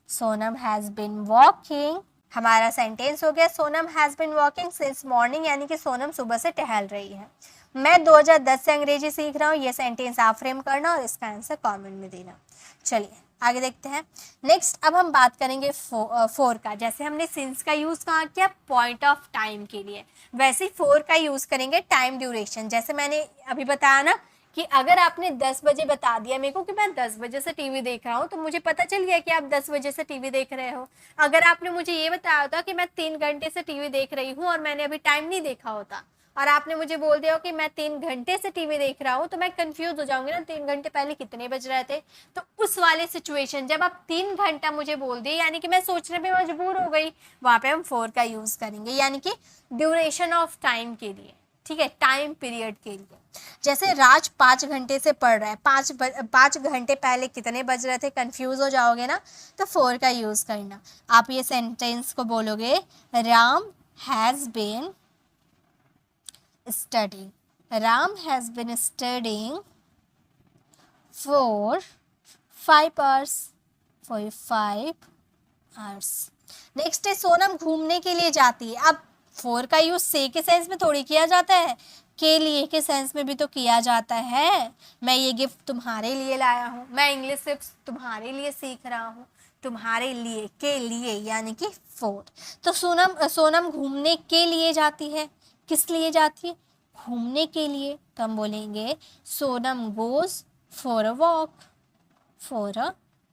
Sonam has been walking. हमारा सेंटेंस हो गया, Sonam has been walking since morning, यानी कि सोनम सुबह से टहल रही है। मैं 2010 से अंग्रेजी सीख रहा हूँ। ये सेंटेंस आप फ्रेम करना और इसका आंसर कमेंट में देना। चलिए आगे देखते हैं। नेक्स्ट अब हम बात करेंगे फोर का। जैसे हमने सिंस का यूज कहाँ किया, पॉइंट ऑफ टाइम के लिए, वैसे ही फोर का यूज करेंगे टाइम ड्यूरेशन। जैसे मैंने अभी बताया ना कि अगर आपने 10 बजे बता दिया मेरे को कि मैं 10 बजे से टीवी देख रहा हूँ, तो मुझे पता चल गया कि आप 10 बजे से टीवी देख रहे हो। अगर आपने मुझे ये बताया होता कि मैं 3 घंटे से टीवी देख रही हूँ और मैंने अभी टाइम नहीं देखा होता, और आपने मुझे बोल दिया हो कि मैं 3 घंटे से टीवी देख रहा हूँ, तो मैं कंफ्यूज हो जाऊंगी ना, 3 घंटे पहले कितने बज रहे थे। तो उस वाले सिचुएशन, जब आप 3 घंटा मुझे बोल दिए, यानी कि मैं सोचने पे मजबूर हो गई, वहां पे हम फोर का यूज करेंगे, यानी कि ड्यूरेशन ऑफ टाइम के लिए। ठीक है, टाइम पीरियड के लिए। जैसे राज 5 घंटे से पढ़ रहा है, 5 घंटे पहले कितने बज रहे थे, कंफ्यूज हो जाओगे ना, तो फोर का यूज करना। आप ये सेंटेंस को बोलोगे, Ram has been studying, Ram has been studying for 5 hours, for 5 hours. Next है सोनम घूमने के लिए जाती है। अब फॉर का यूज से के सेंस में थोड़ी किया जाता है, के लिए के सेंस में भी तो किया जाता है। मैं ये गिफ्ट तुम्हारे लिए लाया हूँ, मैं इंग्लिश सिर्फ तुम्हारे लिए सीख रहा हूँ, तुम्हारे लिए, के लिए यानी कि फॉर। तो सोनम घूमने के लिए जाती है, किस लिए जाती है, घूमने के लिए। तो हम बोलेंगे Sonam goes for a walk, for a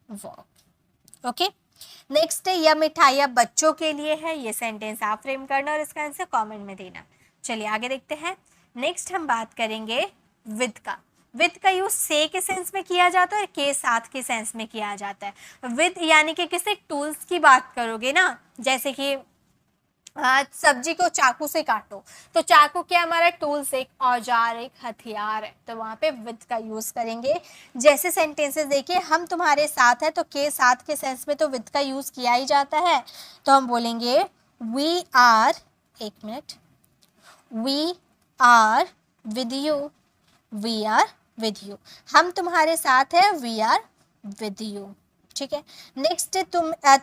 walk. Okay, next है यह मिठाई अब बच्चों के लिए है। ये सेंटेंस आप फ्रेम करना और इसका आंसर कमेंट में देना। चलिए आगे देखते हैं। नेक्स्ट हम बात करेंगे विद का। विद का यूज से के सेंस में किया जाता है और के साथ के सेंस में किया जाता है। विद यानी कि किसी टूल्स की बात करोगे ना, जैसे कि सब्जी को चाकू से काटो, तो चाकू क्या हमारा टूल्स, एक औजार, एक हथियार है, तो वहां पे विद का यूज करेंगे। जैसे सेंटेंसेस देखिए, हम तुम्हारे साथ है, तो के साथ के सेंस में तो विद का यूज किया ही जाता है। तो हम बोलेंगे वी आर, एक minute, we are with you, we are with you, हम तुम्हारे साथ है, वी आर विद यू। ठीक है, नेक्स्ट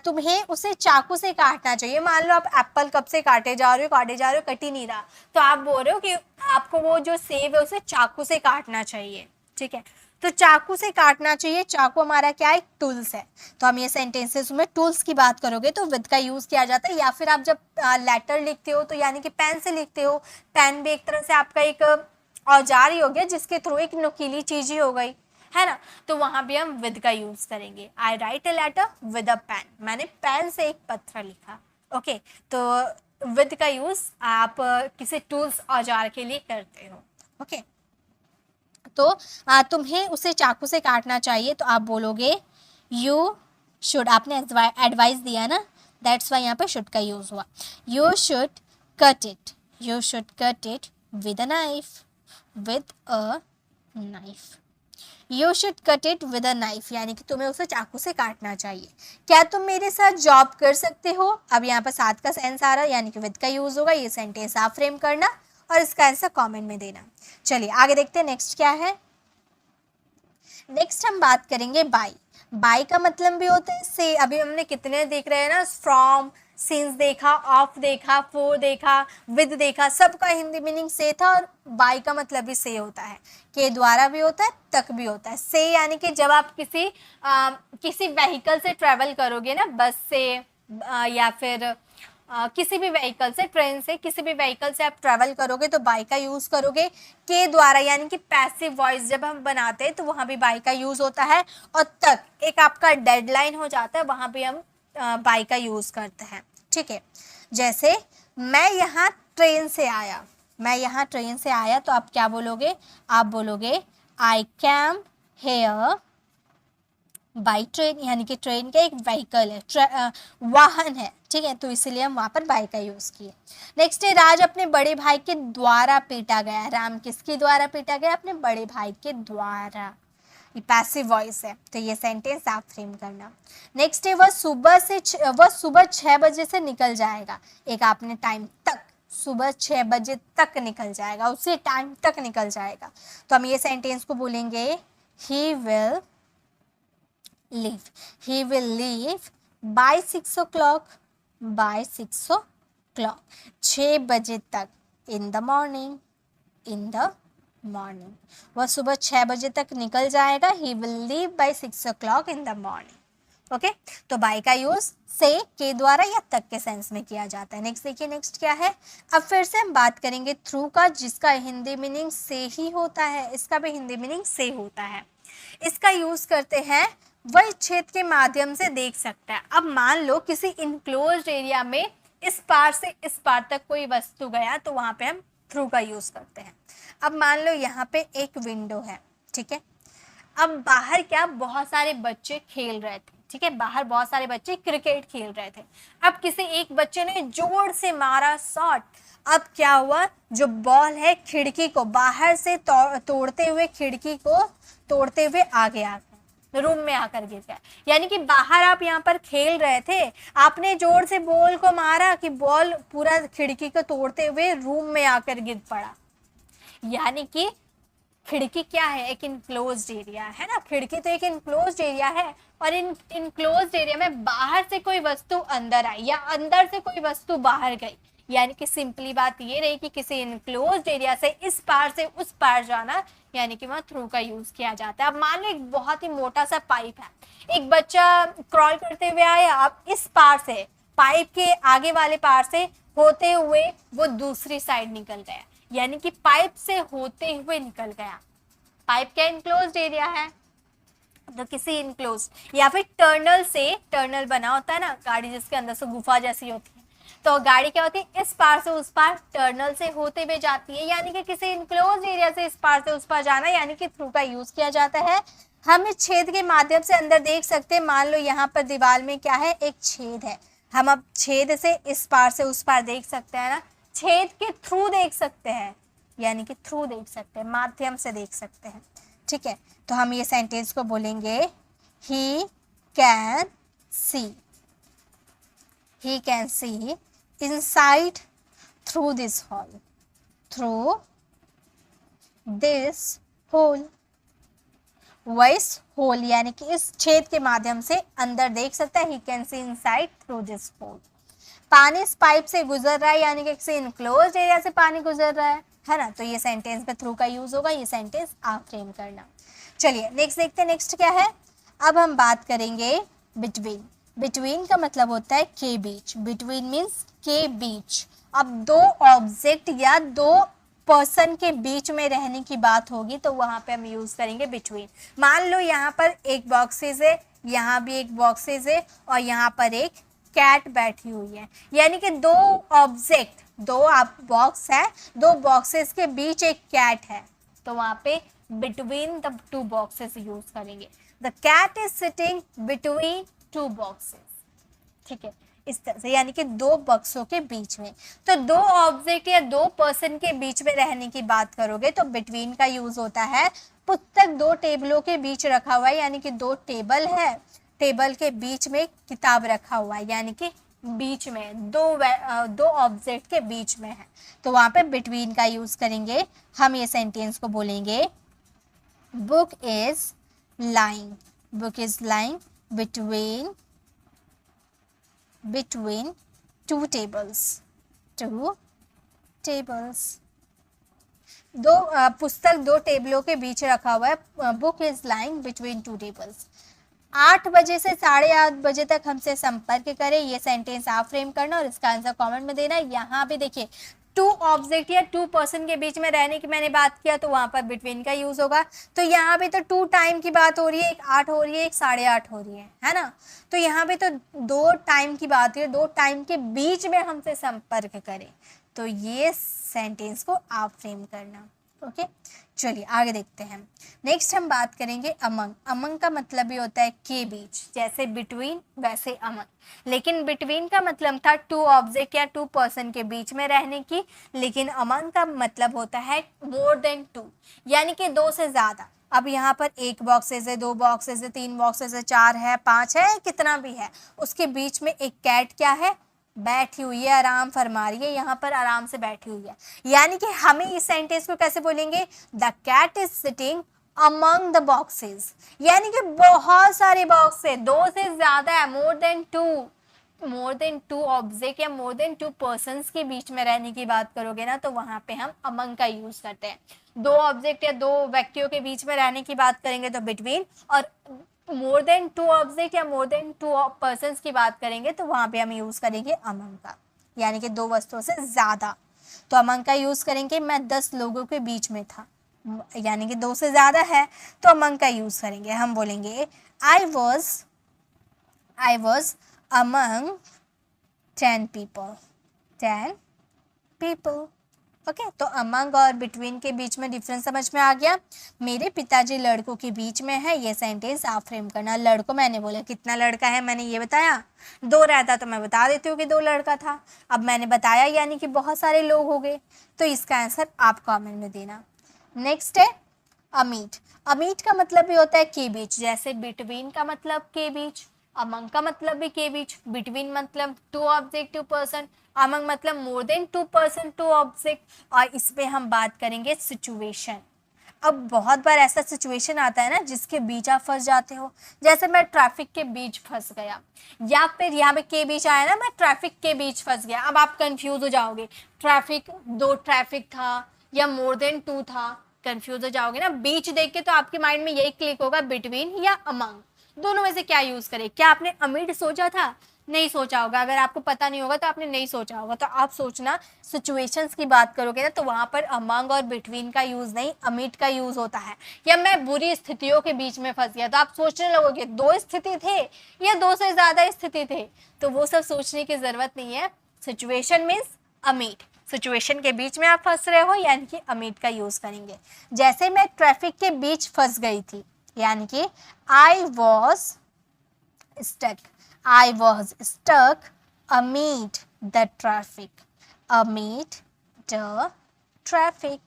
तुम्हें उसे चाकू से काटना चाहिए। मान लो आप एप्पल कब से काटे जा रहे हो, कट ही नहीं रहा, तो आप बोल रहे हो कि आपको वो जो सेब है उसे चाकू से काटना चाहिए। ठीक है, तो चाकू से काटना चाहिए, चाकू हमारा क्या है, टूल्स है। तो हम ये सेंटेंसेस में टूल्स की बात करोगे तो विद का यूज किया जाता है। या फिर आप जब लेटर लिखते हो तो यानी कि पेन से लिखते हो, पेन भी एक तरह से आपका एक औजार ही हो गया, जिसके थ्रू एक नुकीली चीज ही हो गई, है ना, तो वहां भी हम विद का यूज करेंगे। I write a letter with a pen, मैंने पेन से एक पत्र लिखा। ओके, तो विद का यूज आप किसी टूल्स औजार के लिए करते हो। ओके, तो तुम्हें उसे चाकू से काटना चाहिए, तो आप बोलोगे यू शुड, आपने एडवाइस दिया ना, दैट्स वाई यहाँ पे शुड का यूज हुआ। You should cut it, you should cut it with a knife, with a knife, you should cut it with a knife, यानी कि तुम्हें उसे चाकू से काटना चाहिए। क्या तुम मेरे साथ जॉब कर सकते हो, अब यहाँ पर साथ का सेंस आ रहा है, यानी कि विद का यूज होगा। ये सेंटेंस आप फ्रेम करना और इसका आंसर कमेंट में देना। चलिए आगे देखते हैं नेक्स्ट क्या है। नेक्स्ट हम बात करेंगे बाय। बाय का मतलब भी होता है से, अभी हमने कितने देख रहे हैं ना, फ्रॉम, सिंस देखा, ऑफ देखा, फॉर देखा, विद देखा, सबका हिंदी मीनिंग से था। और बाय का मतलब भी से होता है, के द्वारा भी होता है, तक भी होता है। से यानी कि जब आप किसी व्हीकल से ट्रेवल करोगे ना, बस से या फिर किसी भी व्हीकल से, ट्रेन से, किसी भी व्हीकल से आप ट्रैवल करोगे तो बाय का यूज करोगे। के द्वारा यानी कि पैसिव वॉइस जब हम बनाते हैं तो वहां भी बाय का यूज होता है। और तक एक आपका डेडलाइन हो जाता है, वहां भी हम बाय का यूज करते हैं। ठीक है, जैसे मैं यहाँ ट्रेन से आया, मैं यहाँ ट्रेन से आया, तो आप क्या बोलोगे, आप बोलोगे I came here by train, यानी कि ट्रेन का एक व्हीकल है, वाहन है। ठीक है, तो इसीलिए हम वहां पर बाय का यूज किए। नेक्स्ट है राज अपने बड़े भाई के द्वारा पीटा गया। राम किसके द्वारा पीटा गया, अपने बड़े भाई के द्वारा, ये पैसिव वॉइस है, तो ये सेंटेंस आप फ्रेम करना। नेक्स्ट है वह सुबह 6 बजे से निकल जाएगा। एक आपने टाइम तक, सुबह 6 बजे तक निकल जाएगा, उसी टाइम तक निकल जाएगा, तो हम ये सेंटेंस को बोलेंगे he will leave, he will leave by 6 o'clock, by 6 o'clock, 6 बजे तक, in the morning, in the morning, वह सुबह 6 बजे तक निकल जाएगा। he will leave by 6 o'clock in the morning। Okay, तो बाय का यूज से, के द्वारा या तक के सेंस में किया जाता है। नेक्स्ट देखिए, नेक्स्ट क्या है। अब फिर से हम बात करेंगे थ्रू का, जिसका हिंदी मीनिंग से ही होता है, इसका भी हिंदी मीनिंग से होता है। इसका यूज करते हैं वह छेद के माध्यम से देख सकता है। अब मान लो किसी इनक्लोज्ड एरिया में इस पार से इस पार तक कोई वस्तु गया, तो वहां पे हम थ्रू का यूज करते हैं। अब मान लो यहाँ पे एक विंडो है, ठीक है, अब बाहर क्या बहुत सारे बच्चे खेल रहे थे। ठीक है, बाहर बहुत सारे बच्चे क्रिकेट खेल रहे थे। अब किसी एक बच्चे ने जोर से मारा शॉट, अब क्या हुआ, जो बॉल है खिड़की को बाहर से तोड़ते हुए, खिड़की को तोड़ते हुए आगे आ गया, रूम में आकर गिर गया। यानी कि बाहर आप यहाँ पर खेल रहे थे, आपने जोर से बॉल को मारा कि बॉल पूरा खिड़की को तोड़ते हुए रूम में आकर गिर पड़ा। यानी कि खिड़की क्या है? एक इनक्लोज्ड एरिया है ना, खिड़की तो एक इनक्लोज्ड एरिया है, और इन इनक्लोज्ड एरिया में बाहर से कोई वस्तु अंदर आई या अंदर से कोई वस्तु बाहर गई, यानी कि सिंपली बात ये रही कि किसी इनक्लोज्ड एरिया से इस पार से उस पार जाना, यानी कि वहाँ थ्रू का यूज किया जाता है। अब मान लो एक बहुत ही मोटा सा पाइप है, एक बच्चा क्रॉल करते हुए आया, अब इस पार से पाइप के आगे वाले पार से होते हुए वो दूसरी साइड निकल गया, यानी कि पाइप से होते हुए निकल गया। पाइप क्या इनक्लोज्ड एरिया है, तो किसी इनक्लोज्ड या फिर टर्नल से, टर्नल बना होता है ना गाड़ी जिसके अंदर से गुफा जैसी होती है, तो गाड़ी क्या होती है इस पार से उस पार टर्नल से होते हुए जाती है, यानी कि किसी इनक्लोज्ड एरिया से इस पार से उस पार जाना, यानी कि थ्रू का यूज किया जाता है। हम इस छेद के माध्यम से अंदर देख सकते हैं, मान लो यहाँ पर दीवार में क्या है, एक छेद है, हम अब छेद से इस पार से उस पार देख सकते हैं ना, छेद के थ्रू देख सकते हैं, यानी कि थ्रू देख सकते हैं, माध्यम से देख सकते हैं। ठीक है, तो हम ये सेंटेंस को बोलेंगे he can see, he can see inside through this hole, through this hole, voice hole यानी कि इस छेद के माध्यम से अंदर देख सकता है, he can see inside through this hole। पानी इस पाइप से गुजर रहा है, यानी कि किसी इनक्लोज्ड एरिया से पानी गुजर रहा है ना, तो ये सेंटेंस में थ्रू का यूज होगा, ये सेंटेंस आप फ्रेम करना। चलिए नेक्स्ट देखते हैं, नेक्स्ट क्या है। अब हम बात करेंगे बिटवीन। बिटवीन का मतलब होता है के बीच, बिटवीन मीन्स के बीच। अब दो ऑब्जेक्ट या दो पर्सन के बीच में रहने की बात होगी तो वहां पे हम यूज करेंगे बिटवीन। मान लो यहाँ पर एक बॉक्सेस है, यहाँ भी एक बॉक्सेस है, और यहाँ पर एक कैट बैठी हुई है, यानी कि दो ऑब्जेक्ट, दो बॉक्स है, दो बॉक्सेस के बीच एक कैट है, तो वहां पे between the two boxes use करेंगे। The cat is sitting between two boxes. ठीक है, इस तरह से, यानी कि दो बक्सों के बीच में। तो दो ऑब्जेक्ट या दो पर्सन के बीच में रहने की बात करोगे तो बिटवीन का यूज होता है। पुस्तक दो टेबलों के बीच रखा हुआ है, यानी कि दो टेबल है, टेबल के बीच में किताब रखा हुआ है, यानी कि बीच में दो ऑब्जेक्ट के बीच में है, तो वहां पे बिटवीन का यूज करेंगे। हम ये सेंटेंस को बोलेंगे book is lying, book is lying between two tables, two tables। दो पुस्तक दो टेबलों के बीच रखा हुआ है, book is lying between two tables. 8 बजे से 8:30 बजे तक हमसे संपर्क करें, ये सेंटेंस आप फ्रेम करना और इसका आंसर कमेंट में देना। यहाँ पे देखिए टू ऑब्जेक्ट या टू पर्सन के बीच में रहने की मैंने बात किया तो वहां पर बिटवीन का यूज होगा। तो यहाँ पे तो टू टाइम की बात हो रही है, एक 8 हो रही है, एक 8:30 हो रही है ना, तो यहाँ पे तो दो टाइम की बात है, दो टाइम के बीच में हमसे संपर्क करें, तो ये सेंटेंस को आप फ्रेम करना। ओके, चलिए आगे देखते हैं। नेक्स्ट हम बात करेंगे अमंग। अमंग का मतलब भी होता है के बीच, जैसे बिटवीन वैसे अमंग, लेकिन बिटवीन का मतलब था टू ऑब्जेक्ट या टू पर्सन के बीच में रहने की, लेकिन अमंग का मतलब होता है मोर देन टू, यानी कि दो से ज्यादा। अब यहाँ पर एक बॉक्सेस है, दो बॉक्सेस है, 3 बॉक्सेस है, 4 है, 5 है, कितना भी है, उसके बीच में एक कैट क्या है, बैठी हुई है, आराम फरमा रही है, यहाँ पर आराम से बैठी हुई है। यानी कि हमें इस सेंटेंस को कैसे बोलेंगे, the cat is sitting among the boxes, यानी कि बहुत सारे बॉक्स है, दो से ज्यादा है, मोर देन टू ऑब्जेक्ट या मोर देन टू पर्सन्स के बीच में रहने की बात करोगे ना, तो वहां पे हम अमंग का यूज करते हैं। दो ऑब्जेक्ट या दो व्यक्तियों के बीच में रहने की बात करेंगे तो बिटवीन, और मोर देन टू ऑब्जेक्ट या मोर देन टू पर्सन्स की बात करेंगे तो वहां पे हम यूज करेंगे अमंग का, यानी कि दो वस्तुओं से ज्यादा। तो अमंग का यूज करेंगे, मैं 10 लोगों के बीच में था, यानी कि दो से ज्यादा है, तो अमंग का यूज करेंगे। हम बोलेंगे I was among 10 people। Okay, तो अमंग और बिटवीन के बीच में डिफरेंस समझ में आ गया। मेरे पिताजी लड़कों के बीच में है, ये सेंटेंस आप फ्रेम करना। लड़कों मैंने बोला कितना लड़का है, मैंने ये बताया, 2 रहता तो मैं बता देती हूँ कि 2 लड़का था, अब मैंने बताया यानी कि बहुत सारे लोग हो गए, तो इसका आंसर आप कमेंट में देना। नेक्स्ट है अमीट। अमीट का मतलब भी होता है के बीच, जैसे बिटवीन का मतलब के बीच, अमंग का मतलब भी के बीच, बिटवीन मतलब two object two person, among मतलब more than two person two object. और इसमें हम बात करेंगे सिचुएशन। अब बहुत बार ऐसा सिचुएशन आता है ना जिसके बीच आप फंस जाते हो, जैसे मैं ट्रैफिक के बीच फंस गया, या फिर यहाँ पे के बीच आया ना, मैं ट्रैफिक के बीच फंस गया। अब आप कंफ्यूज हो जाओगे, ट्रैफिक, 2 ट्रैफिक था या मोर देन 2 था, कंफ्यूज हो जाओगे ना। बीच देख के तो आपके माइंड में यही क्लिक होगा, बिटवीन या अमंग, दोनों में से क्या यूज करें। क्या आपने अमिड सोचा था? नहीं सोचा होगा। अगर आपको पता नहीं होगा तो आपने नहीं सोचा होगा। तो आप सोचना, सिचुएशंस की बात करोगे ना तो वहां पर अमंग और बिटवीन का यूज नहीं, अमिड का यूज होता है। या मैं बुरी स्थितियों के बीच में फंस गया, तो आप सोचने लगोगे 2 स्थिति थे या 2 से ज्यादा स्थिति थे, तो वो सब सोचने की जरूरत नहीं है। सिचुएशन मीन्स अमिड, सिचुएशन के बीच में आप फंस रहे हो यानी कि अमिड का यूज करेंगे। जैसे मैं ट्रैफिक के बीच फंस गई थी, यानी कि I was stuck, I was stuck amid the traffic, amid the traffic.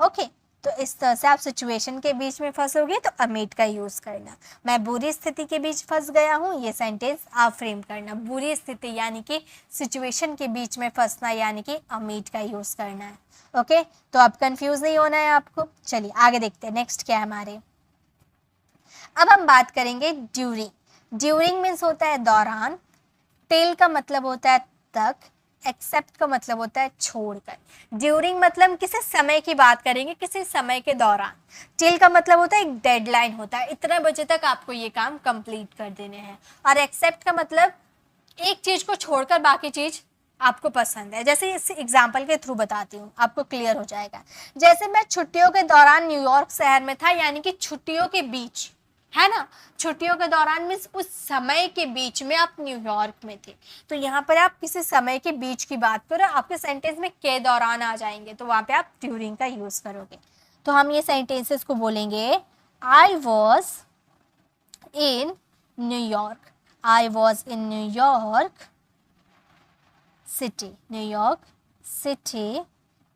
ओके, तो इस तरह से आप सिचुएशन के बीच में फंसोगे तो amid का यूज करना। मैं बुरी स्थिति के बीच फंस गया हूँ, ये सेंटेंस आप फ्रेम करना। बुरी स्थिति यानी कि सिचुएशन के बीच में फंसना यानी कि amid का यूज करना है। ओके, तो अब कंफ्यूज नहीं होना है आपको। चलिए आगे देखते हैं, नेक्स्ट क्या है हमारे। अब हम बात करेंगे ड्यूरिंग। ड्यूरिंग मीन्स होता है दौरान, टिल का मतलब होता है तक, एक्सेप्ट का मतलब होता है छोड़कर। ड्यूरिंग मतलब किसी समय की बात करेंगे, किसी समय के दौरान। टिल का मतलब होता है एक डेडलाइन होता है, इतने बजे तक आपको ये काम कंप्लीट कर देने हैं। और एक्सेप्ट का मतलब एक चीज को छोड़कर बाकी चीज आपको पसंद है। जैसे इस एग्जाम्पल के थ्रू बताती हूँ, आपको क्लियर हो जाएगा। जैसे मैं छुट्टियों के दौरान न्यूयॉर्क शहर में था, यानी कि छुट्टियों के बीच, है ना, छुट्टियों के दौरान मीन्स उस समय के बीच में आप न्यूयॉर्क में थे। तो यहाँ पर आप किसी समय के बीच की बात करो, आपके सेंटेंस में के दौरान आ जाएंगे, तो वहां पे आप ड्यूरिंग का यूज करोगे। तो हम ये सेंटेंसेस को बोलेंगे, I was in New York, I was in New York city, New York city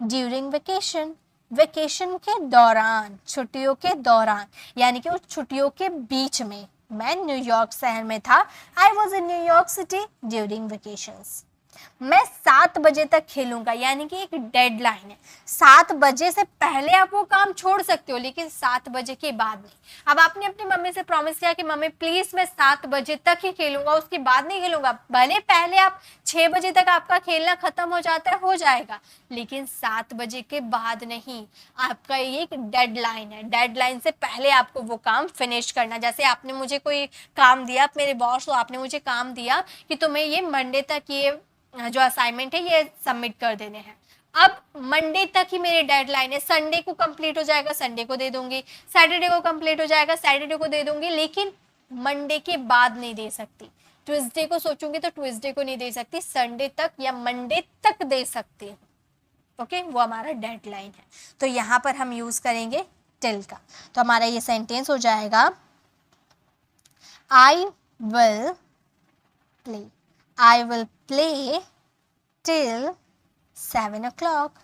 during vacation, vacation के दौरान, छुट्टियों के दौरान, यानी कि उस छुट्टियों के बीच में मैं न्यूयॉर्क शहर में था। I was in New York city during vacations. मैं 7 बजे तक खेलूंगा, यानी कि एक डेडलाइन है। 7 बजे से पहले आप वो काम छोड़ सकते हो, लेकिन 7 बजे के बाद नहीं। अब आपने अपनी मम्मी से प्रॉमिस किया कि मम्मी प्लीज मैं 7 बजे तक ही खेलूंगा, उसके बाद नहीं खेलूंगा। भले पहले आप 6 बजे तक आपका खेलना खत्म हो जाता है, हो जाएगा, लेकिन 7 बजे के बाद नहीं। आपका ये एक डेडलाइन है, डेडलाइन से पहले आपको वो काम फिनिश करना। जैसे आपने मुझे कोई काम दिया, मेरे बॉस हो, आपने मुझे काम दिया कि तुम्हें ये मंडे तक ये जो असाइनमेंट है ये सबमिट कर देने हैं। अब मंडे तक ही मेरी डेडलाइन है, संडे को कंप्लीट हो जाएगा, संडे को दे दूंगी, सैटरडे को कंप्लीट हो जाएगा, सैटरडे को दे दूंगी, लेकिन मंडे के बाद नहीं दे सकती। ट्यूसडे को सोचूंगी तो ट्यूसडे को नहीं दे सकती, संडे तक या मंडे तक दे सकती हूँ। ओके, वो हमारा डेडलाइन है। तो यहाँ पर हम यूज करेंगे टिल का। तो हमारा ये सेंटेंस हो जाएगा, I will play, I will play till 7 o'clock,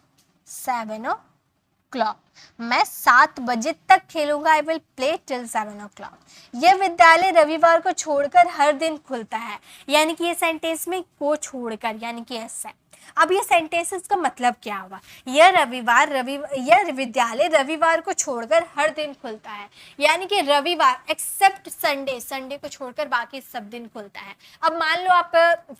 7 o'clock। मैं 7 बजे तक खेलूंगा, I will play till 7 o'clock। यह विद्यालय रविवार को छोड़कर हर दिन खुलता है, यानी कि ये सेंटेंस में को छोड़कर यानी कि ऐसा। अब ये सेंटेंसेस का मतलब क्या हुआ? यह विद्यालय रविवार को छोड़कर हर दिन खुलता है, यानी कि रविवार एक्सेप्ट संडे, संडे को छोड़कर बाकी सब दिन खुलता है। अब मान लो आप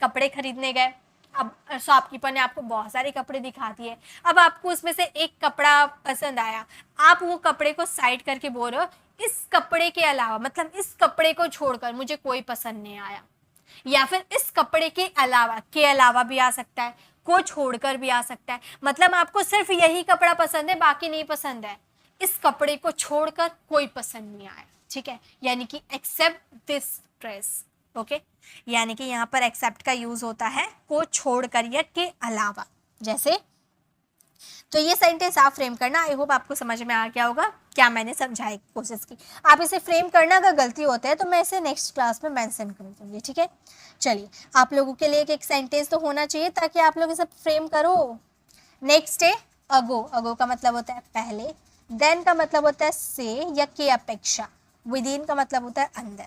कपड़े खरीदने गए, अब शॉपकीपर ने आपको बहुत सारे कपड़े दिखा दिए, अब आपको उसमें से एक कपड़ा पसंद आया, आप वो कपड़े को साइड करके बोल रहे हो इस कपड़े के अलावा, मतलब इस कपड़े को छोड़कर मुझे कोई पसंद नहीं आया, या फिर इस कपड़े के अलावा भी आ सकता है, को छोड़कर भी आ सकता है। मतलब आपको सिर्फ यही कपड़ा पसंद है, बाकी नहीं पसंद है, इस कपड़े को छोड़कर कोई पसंद नहीं आया, ठीक है, यानी कि एक्सेप्ट दिस ड्रेस। ओके, यानी कि यहाँ पर एक्सेप्ट का यूज होता है को छोड़कर या के अलावा, जैसे। तो ये सेंटेंस आप फ्रेम करना। आई होप आपको समझ में आ गया होगा क्या मैंने समझाने की कोशिश की। आप इसे फ्रेम करना, अगर गलती होता है तो मैं इसे नेक्स्ट क्लास में मेंशन कर दूंगी, ठीक है। चलिए, आप लोगों के लिए एक सेंटेंस तो होना चाहिए ताकि आप लोग इसे फ्रेम करो। नेक्स्ट है अगो। अगो का मतलब होता है पहले, देन का मतलब होता है से या के अपेक्षा, विदिन का मतलब होता है अंदर।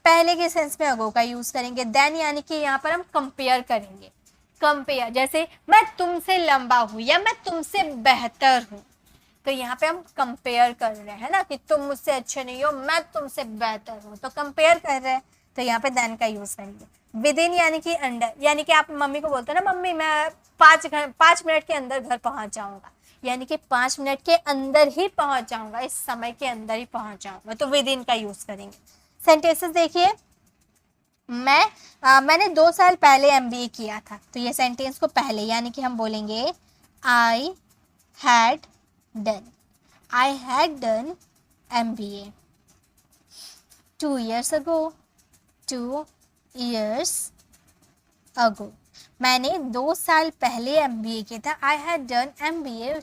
पहले के सेंस में अगो का यूज करेंगे, देन यानी कि यहाँ पर हम कंपेयर करेंगे। कंपेयर, जैसे मैं तुमसे लंबा हूं या मैं तुमसे बेहतर हूं, तो यहाँ पे हम कंपेयर कर रहे हैं ना कि तुम मुझसे अच्छे नहीं हो, मैं तुमसे बेहतर हूँ, तो कंपेयर कर रहे हैं, तो यहाँ पे देन का यूज करेंगे। विद इन यानी कि अंडर, यानी कि आप मम्मी को बोलते हैं ना, मम्मी मैं 5 मिनट के अंदर घर पहुंच जाऊंगा, यानी कि 5 मिनट के अंदर ही पहुंच जाऊंगा, इस समय के अंदर ही पहुंच जाऊंगा, तो विद इन का यूज करेंगे। सेंटेंसेस देखिए, मैंने 2 साल पहले MBA किया था, तो ये सेंटेंस को पहले यानी कि हम बोलेंगे I had done MBA 2 years ago, 2 years ago। मैंने 2 साल पहले MBA किया था, I had done MBA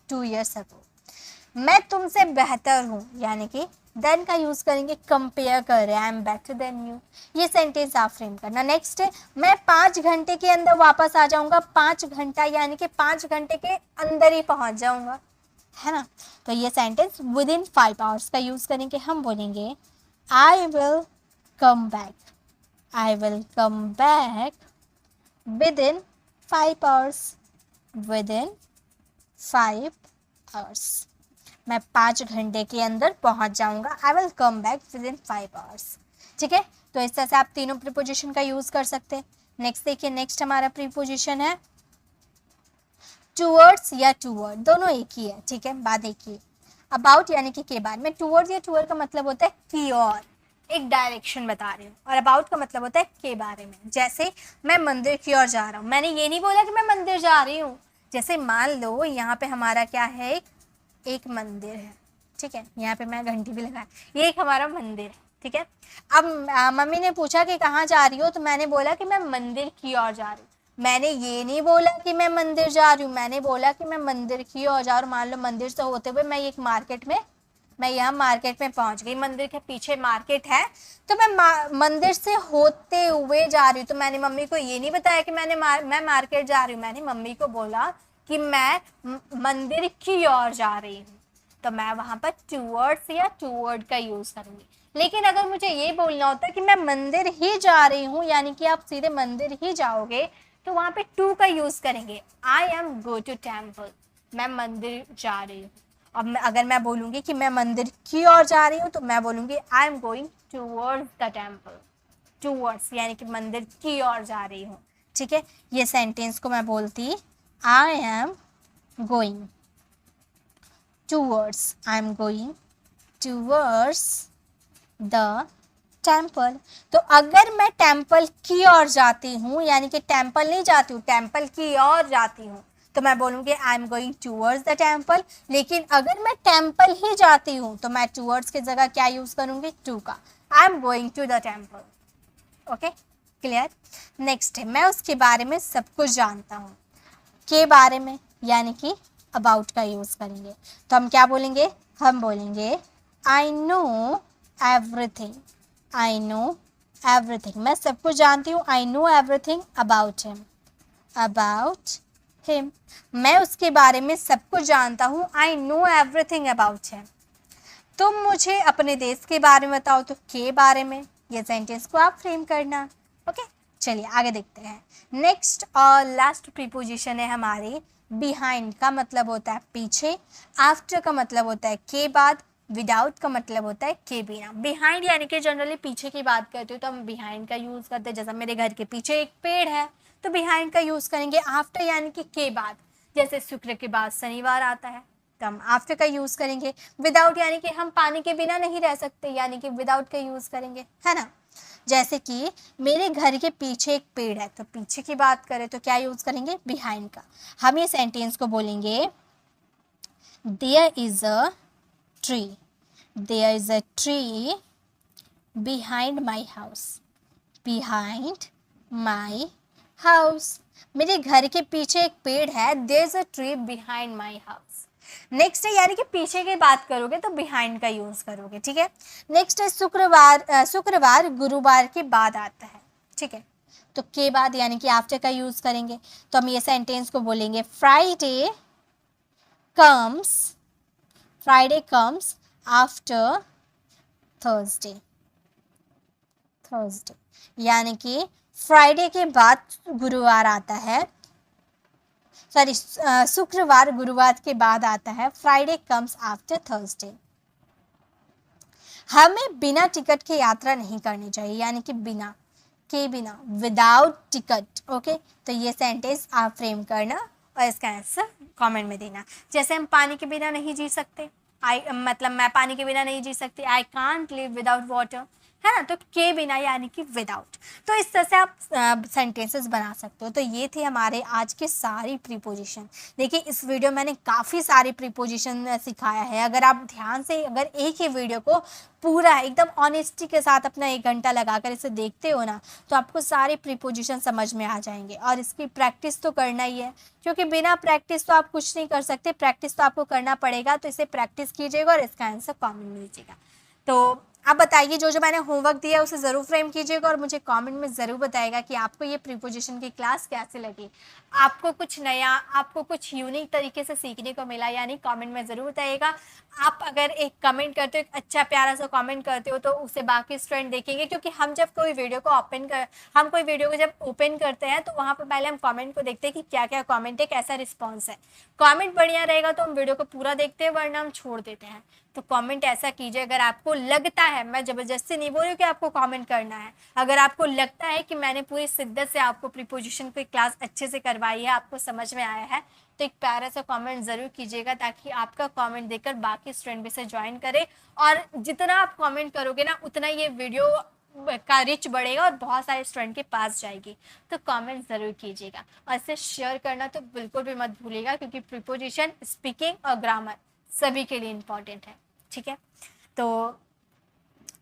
2 years ago। मैं तुमसे बेहतर हूँ, यानी कि देन का यूज करेंगे, कंपेयर कर रहे हैं, I am better than you, ये सेंटेंस आप फ्रेम करना। नेक्स्ट है, मैं 5 घंटे के अंदर वापस आ जाऊंगा, 5 घंटा यानी कि 5 घंटे के अंदर ही पहुंच जाऊंगा, है ना, तो ये सेंटेंस विद इन 5 hours का यूज करेंगे, हम बोलेंगे I will come back, I will come back with in 5 hours, with in 5 hours, मैं 5 घंटे के अंदर पहुंच जाऊंगा, I will come back with in 5 hours। ठीक है, तो इस तरह से आप तीनों प्रीपोजिशन का यूज कर सकते हैं। नेक्स्ट देखिए, नेक्स्ट हमारा प्रीपोजिशन है टूवर्ड्स या टूवर्ड, दोनों एक ही है, ठीक है, बात एक ही। अबाउट यानी कि के बारे में, टूवर्ड्स या टूवर्ड का मतलब होता है की ओर, एक डायरेक्शन बता रही हूँ, और अबाउट का मतलब होता है के बारे में। जैसे मैं मंदिर की ओर जा रहा हूँ, मैंने ये नहीं बोला कि मैं मंदिर जा रही हूँ। जैसे मान लो यहाँ पे हमारा क्या है, एक मंदिर है, ठीक है, यहाँ पे मैं घंटी भी लगा, ये एक हमारा मंदिर है, ठीक है। अब मम्मी ने पूछा कि कहाँ जा रही हो, तो मैंने बोला कि मैं मंदिर की ओर जा रही हूँ। मैंने ये नहीं बोला कि मैं मंदिर जा रही हूँ, मैंने बोला कि मैं मंदिर की ओर जा रही हूँ। मान लो मंदिर से होते हुए मैं एक मार्केट में, मैं यहाँ मार्केट में पहुंच गई, मंदिर के पीछे मार्केट है, तो मैं मंदिर से होते हुए जा रही हूँ। तो मैंने मम्मी को ये नहीं बताया कि मैं मार्केट जा रही हूँ, मैंने मम्मी को बोला कि मैं मंदिर की ओर जा रही हूँ, तो मैं वहां पर टूवर्ड्स या टूवर्ड का यूज करूंगी। लेकिन अगर मुझे ये बोलना होता है कि मैं मंदिर ही जा रही हूँ, यानी कि आप सीधे मंदिर ही जाओगे, तो वहां पे टू का यूज करेंगे, I am go to temple, मैं मंदिर जा रही हूँ। अब अगर मैं बोलूंगी कि मैं मंदिर की ओर जा रही हूँ, तो मैं बोलूंगी आई am going towards the temple, towards यानी कि मंदिर की ओर जा रही हूँ, ठीक है। ये सेंटेंस को मैं बोलती आई am going towards, I am going towards the temple. तो अगर मैं टेम्पल की ओर जाती हूँ, यानी कि टेम्पल नहीं जाती हूँ, टेम्पल की ओर जाती हूँ, तो मैं बोलूँगी आई am going towards the temple. लेकिन अगर मैं टेम्पल ही जाती हूँ, तो मैं टूवर्ड्स की जगह क्या यूज़ करूँगी, टू का, I am going to the temple. Okay, clear. Next है, मैं उसके बारे में सब कुछ जानता हूँ, के बारे में यानी कि अबाउट का यूज़ करेंगे, तो हम क्या बोलेंगे, हम बोलेंगे I know everything, I know everything, मैं सब कुछ जानती हूँ, I know everything about him, about him, मैं उसके बारे में सब कुछ जानता हूँ, I know everything about him. तुम मुझे अपने देश के बारे में बताओ, तो के बारे में, ये सेंटेंस को आप फ्रेम करना। ओके, चलिए आगे देखते हैं। नेक्स्ट और लास्ट प्रीपोजिशन है हमारी बिहाइंड, का मतलब होता है पीछे, आफ्टर का मतलब होता है के बाद, विदाउट का मतलब होता है के बिना। बिहाइंड यानी कि जनरली पीछे की बात करते हो तो हम बिहाइंड का यूज करते हैं, जैसा मेरे घर के पीछे एक पेड़ है, तो बिहाइंड का यूज करेंगे। आफ्टर यानी कि के बाद, जैसे शुक्र के बाद शनिवार आता है, तो हम आफ्टर का यूज करेंगे। विदाउट यानी कि हम पानी के बिना नहीं रह सकते, यानी कि विदाउट का यूज करेंगे, है ना। जैसे कि मेरे घर के पीछे एक पेड़ है, तो पीछे की बात करें तो क्या यूज करेंगे, बिहाइंड का। हम ये सेंटेंस को बोलेंगे there is a tree, there is a tree behind my house, behind my house, मेरे घर के पीछे एक पेड़ है, there is a tree behind my house. Next है, यानी कि पीछे की बात करोगे तो बिहाइंड का यूज करोगे, ठीक है। नेक्स्ट है शुक्रवार, शुक्रवार गुरुवार के बाद आता है, ठीक है, तो के बाद यानी कि आफ्टर का यूज करेंगे, तो हम ये सेंटेंस को बोलेंगे Friday comes, Friday comes after Thursday, Thursday यानी कि फ्राइडे के बाद गुरुवार आता है, सॉरी शुक्रवार गुरुवार के बाद आता है, फ्राइडे कम्स आफ्टर थर्सडे। हमें बिना टिकट के यात्रा नहीं करनी चाहिए, यानी कि बिना के बिना, विदाउट टिकट। ओके, तो ये सेंटेंस आप फ्रेम करना और इसका आंसर कमेंट में देना। जैसे हम पानी के बिना नहीं जी सकते, मतलब मैं पानी के बिना नहीं जी सकती, I can't live without water, है ना। तो के बिना यानी कि विदाउट। तो इस तरह से आप सेंटेंसेस बना सकते हो। तो ये थे हमारे आज के सारी प्रीपोजिशन। देखिए इस वीडियो में मैंने काफ़ी सारी प्रीपोजिशन सिखाया है। अगर आप ध्यान से अगर एक ही वीडियो को पूरा एकदम ऑनेस्टी के साथ अपना 1 घंटा लगाकर इसे देखते हो ना, तो आपको सारे प्रीपोजिशन समझ में आ जाएंगे। और इसकी प्रैक्टिस तो करना ही है, क्योंकि बिना प्रैक्टिस तो आप कुछ नहीं कर सकते। प्रैक्टिस तो आपको करना पड़ेगा। तो इसे प्रैक्टिस कीजिएगा और इसका आंसर कॉमेंट में लीजिएगा। तो आप बताइए, जो मैंने होमवर्क दिया है उसे ज़रूर फ्रेम कीजिएगा और मुझे कमेंट में ज़रूर बताइएगा कि आपको ये प्रीपोजिशन की क्लास कैसे लगी। आपको कुछ नया, आपको कुछ यूनिक तरीके से सीखने को मिला, यानी कमेंट में ज़रूर बताइएगा। आप अगर एक कमेंट करते हो, एक अच्छा प्यारा सा कमेंट करते हो, तो उसे बाकी स्टूडेंट देखेंगे। क्योंकि हम जब कोई वीडियो को जब ओपन करते हैं तो वहाँ पर पहले हम कमेंट को देखते हैं कि क्या क्या कमेंट है, कैसा रिस्पॉन्स है। कमेंट बढ़िया रहेगा तो हम वीडियो को पूरा देखते हैं, वरना हम छोड़ देते हैं। तो कमेंट ऐसा कीजिए, अगर आपको लगता है, मैं ज़बरदस्ती नहीं बोल रही हूँ कि आपको कमेंट करना है, अगर आपको लगता है कि मैंने पूरी शिद्दत से आपको प्रीपोजिशन की क्लास अच्छे से करवाई है, आपको समझ में आया है, तो एक प्यारा सा कमेंट ज़रूर कीजिएगा, ताकि आपका कमेंट देखकर बाकी स्टूडेंट भी इसे ज्वाइन करें। और जितना आप कमेंट करोगे ना, उतना ये वीडियो का रिच बढ़ेगा और बहुत सारे स्टूडेंट के पास जाएगी। तो कमेंट ज़रूर कीजिएगा और इसे शेयर करना तो बिल्कुल भी मत भूलिएगा, क्योंकि प्रीपोजिशन, स्पीकिंग और ग्रामर सभी के लिए इम्पॉर्टेंट है। ठीक है, तो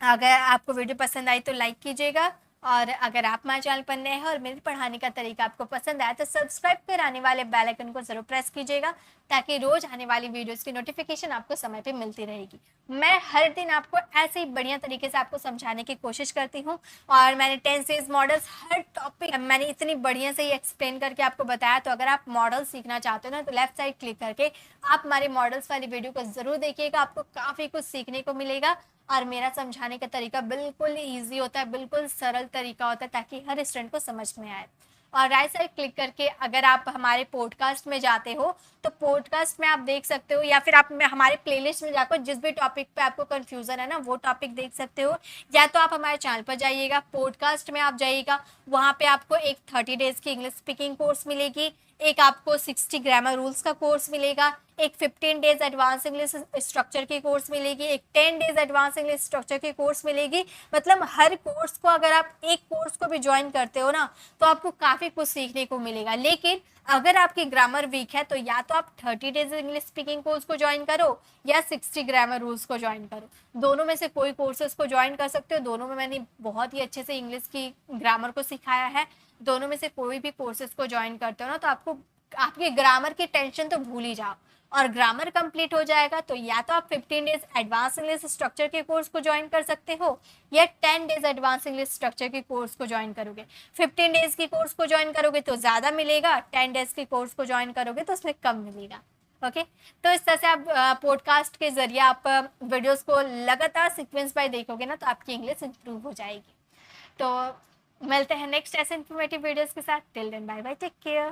अगर आपको वीडियो पसंद आई तो लाइक कीजिएगा, और अगर आप हमारे चैनल पर नए हैं और मेरे पढ़ाने का तरीका आपको पसंद आया तो सब्सक्राइब कर आने वाले बेल आइकन को ज़रूर प्रेस कीजिएगा, ताकि रोज़ आने वाली वीडियोस की नोटिफिकेशन आपको समय पे मिलती रहेगी। मैं हर दिन आपको ऐसे ही बढ़िया तरीके से आपको समझाने की कोशिश करती हूँ, और मैंने टेंसेस, मॉडल्स, हर टॉपिक मैंने इतनी बढ़िया से ही एक्सप्लेन करके आपको बताया। तो अगर आप मॉडल सीखना चाहते हो ना, तो लेफ्ट साइड क्लिक करके आप हमारे मॉडल्स वाली वीडियो को ज़रूर देखिएगा, आपको काफ़ी कुछ सीखने को मिलेगा। और मेरा समझाने का तरीका बिल्कुल ईजी होता है, बिल्कुल सरल तरीका होता है, ताकि हर स्टूडेंट को समझ में आए। और राइट साइड क्लिक करके अगर आप हमारे पॉडकास्ट में जाते हो, तो पॉडकास्ट में आप देख सकते हो, या फिर आप हमारे प्लेलिस्ट में जाकर जिस भी टॉपिक पे आपको कंफ्यूजन है ना, वो टॉपिक देख सकते हो। या तो आप हमारे चैनल पर जाइएगा, पॉडकास्ट में आप जाइएगा, वहाँ पे आपको एक 30 डेज की इंग्लिश स्पीकिंग कोर्स मिलेगी, एक आपको 60 ग्रामर रूल्स का कोर्स मिलेगा, एक 15 डेज एडवांस इंग्लिश स्ट्रक्चर की कोर्स मिलेगी, एक 10 डेज एडवांस इंग्लिश स्ट्रक्चर की कोर्स मिलेगी। मतलब हर कोर्स को, अगर आप एक कोर्स को भी ज्वाइन करते हो ना, तो आपको काफ़ी कुछ सीखने को मिलेगा। लेकिन अगर आपकी ग्रामर वीक है, तो या तो आप 30 डेज इंग्लिश स्पीकिंग कोर्स को ज्वाइन करो, या 60 ग्रामर रूल्स को ज्वाइन करो। दोनों में से कोई कोर्सेज को ज्वाइन कर सकते हो। दोनों में मैंने बहुत ही अच्छे से इंग्लिश की ग्रामर को सिखाया है। दोनों में से कोई भी कोर्सेज को ज्वाइन करते हो ना, तो आपको आपकी ग्रामर की टेंशन तो भूल ही जाओ, और ग्रामर कंप्लीट हो जाएगा। तो या तो आप 15 डेज एडवांस इंग्लिश स्ट्रक्चर के कोर्स को ज्वाइन कर सकते हो, या 10 डेज एडवांस इंग्लिश स्ट्रक्चर के कोर्स को ज्वाइन करोगे। 15 डेज की कोर्स को ज्वाइन करोगे तो ज़्यादा मिलेगा, 10 डेज की कोर्स को ज्वाइन करोगे तो उसमें कम मिलेगा। ओके, तो इस तरह से आप पॉडकास्ट के जरिए आप वीडियोस को लगातार सीक्वेंस बाय देखोगे ना, तो आपकी इंग्लिश इंप्रूव हो जाएगी। तो मिलते हैं नेक्स्ट ऐसे इन्फॉर्मेटिव वीडियोस के साथ। Till then bye bye, take care.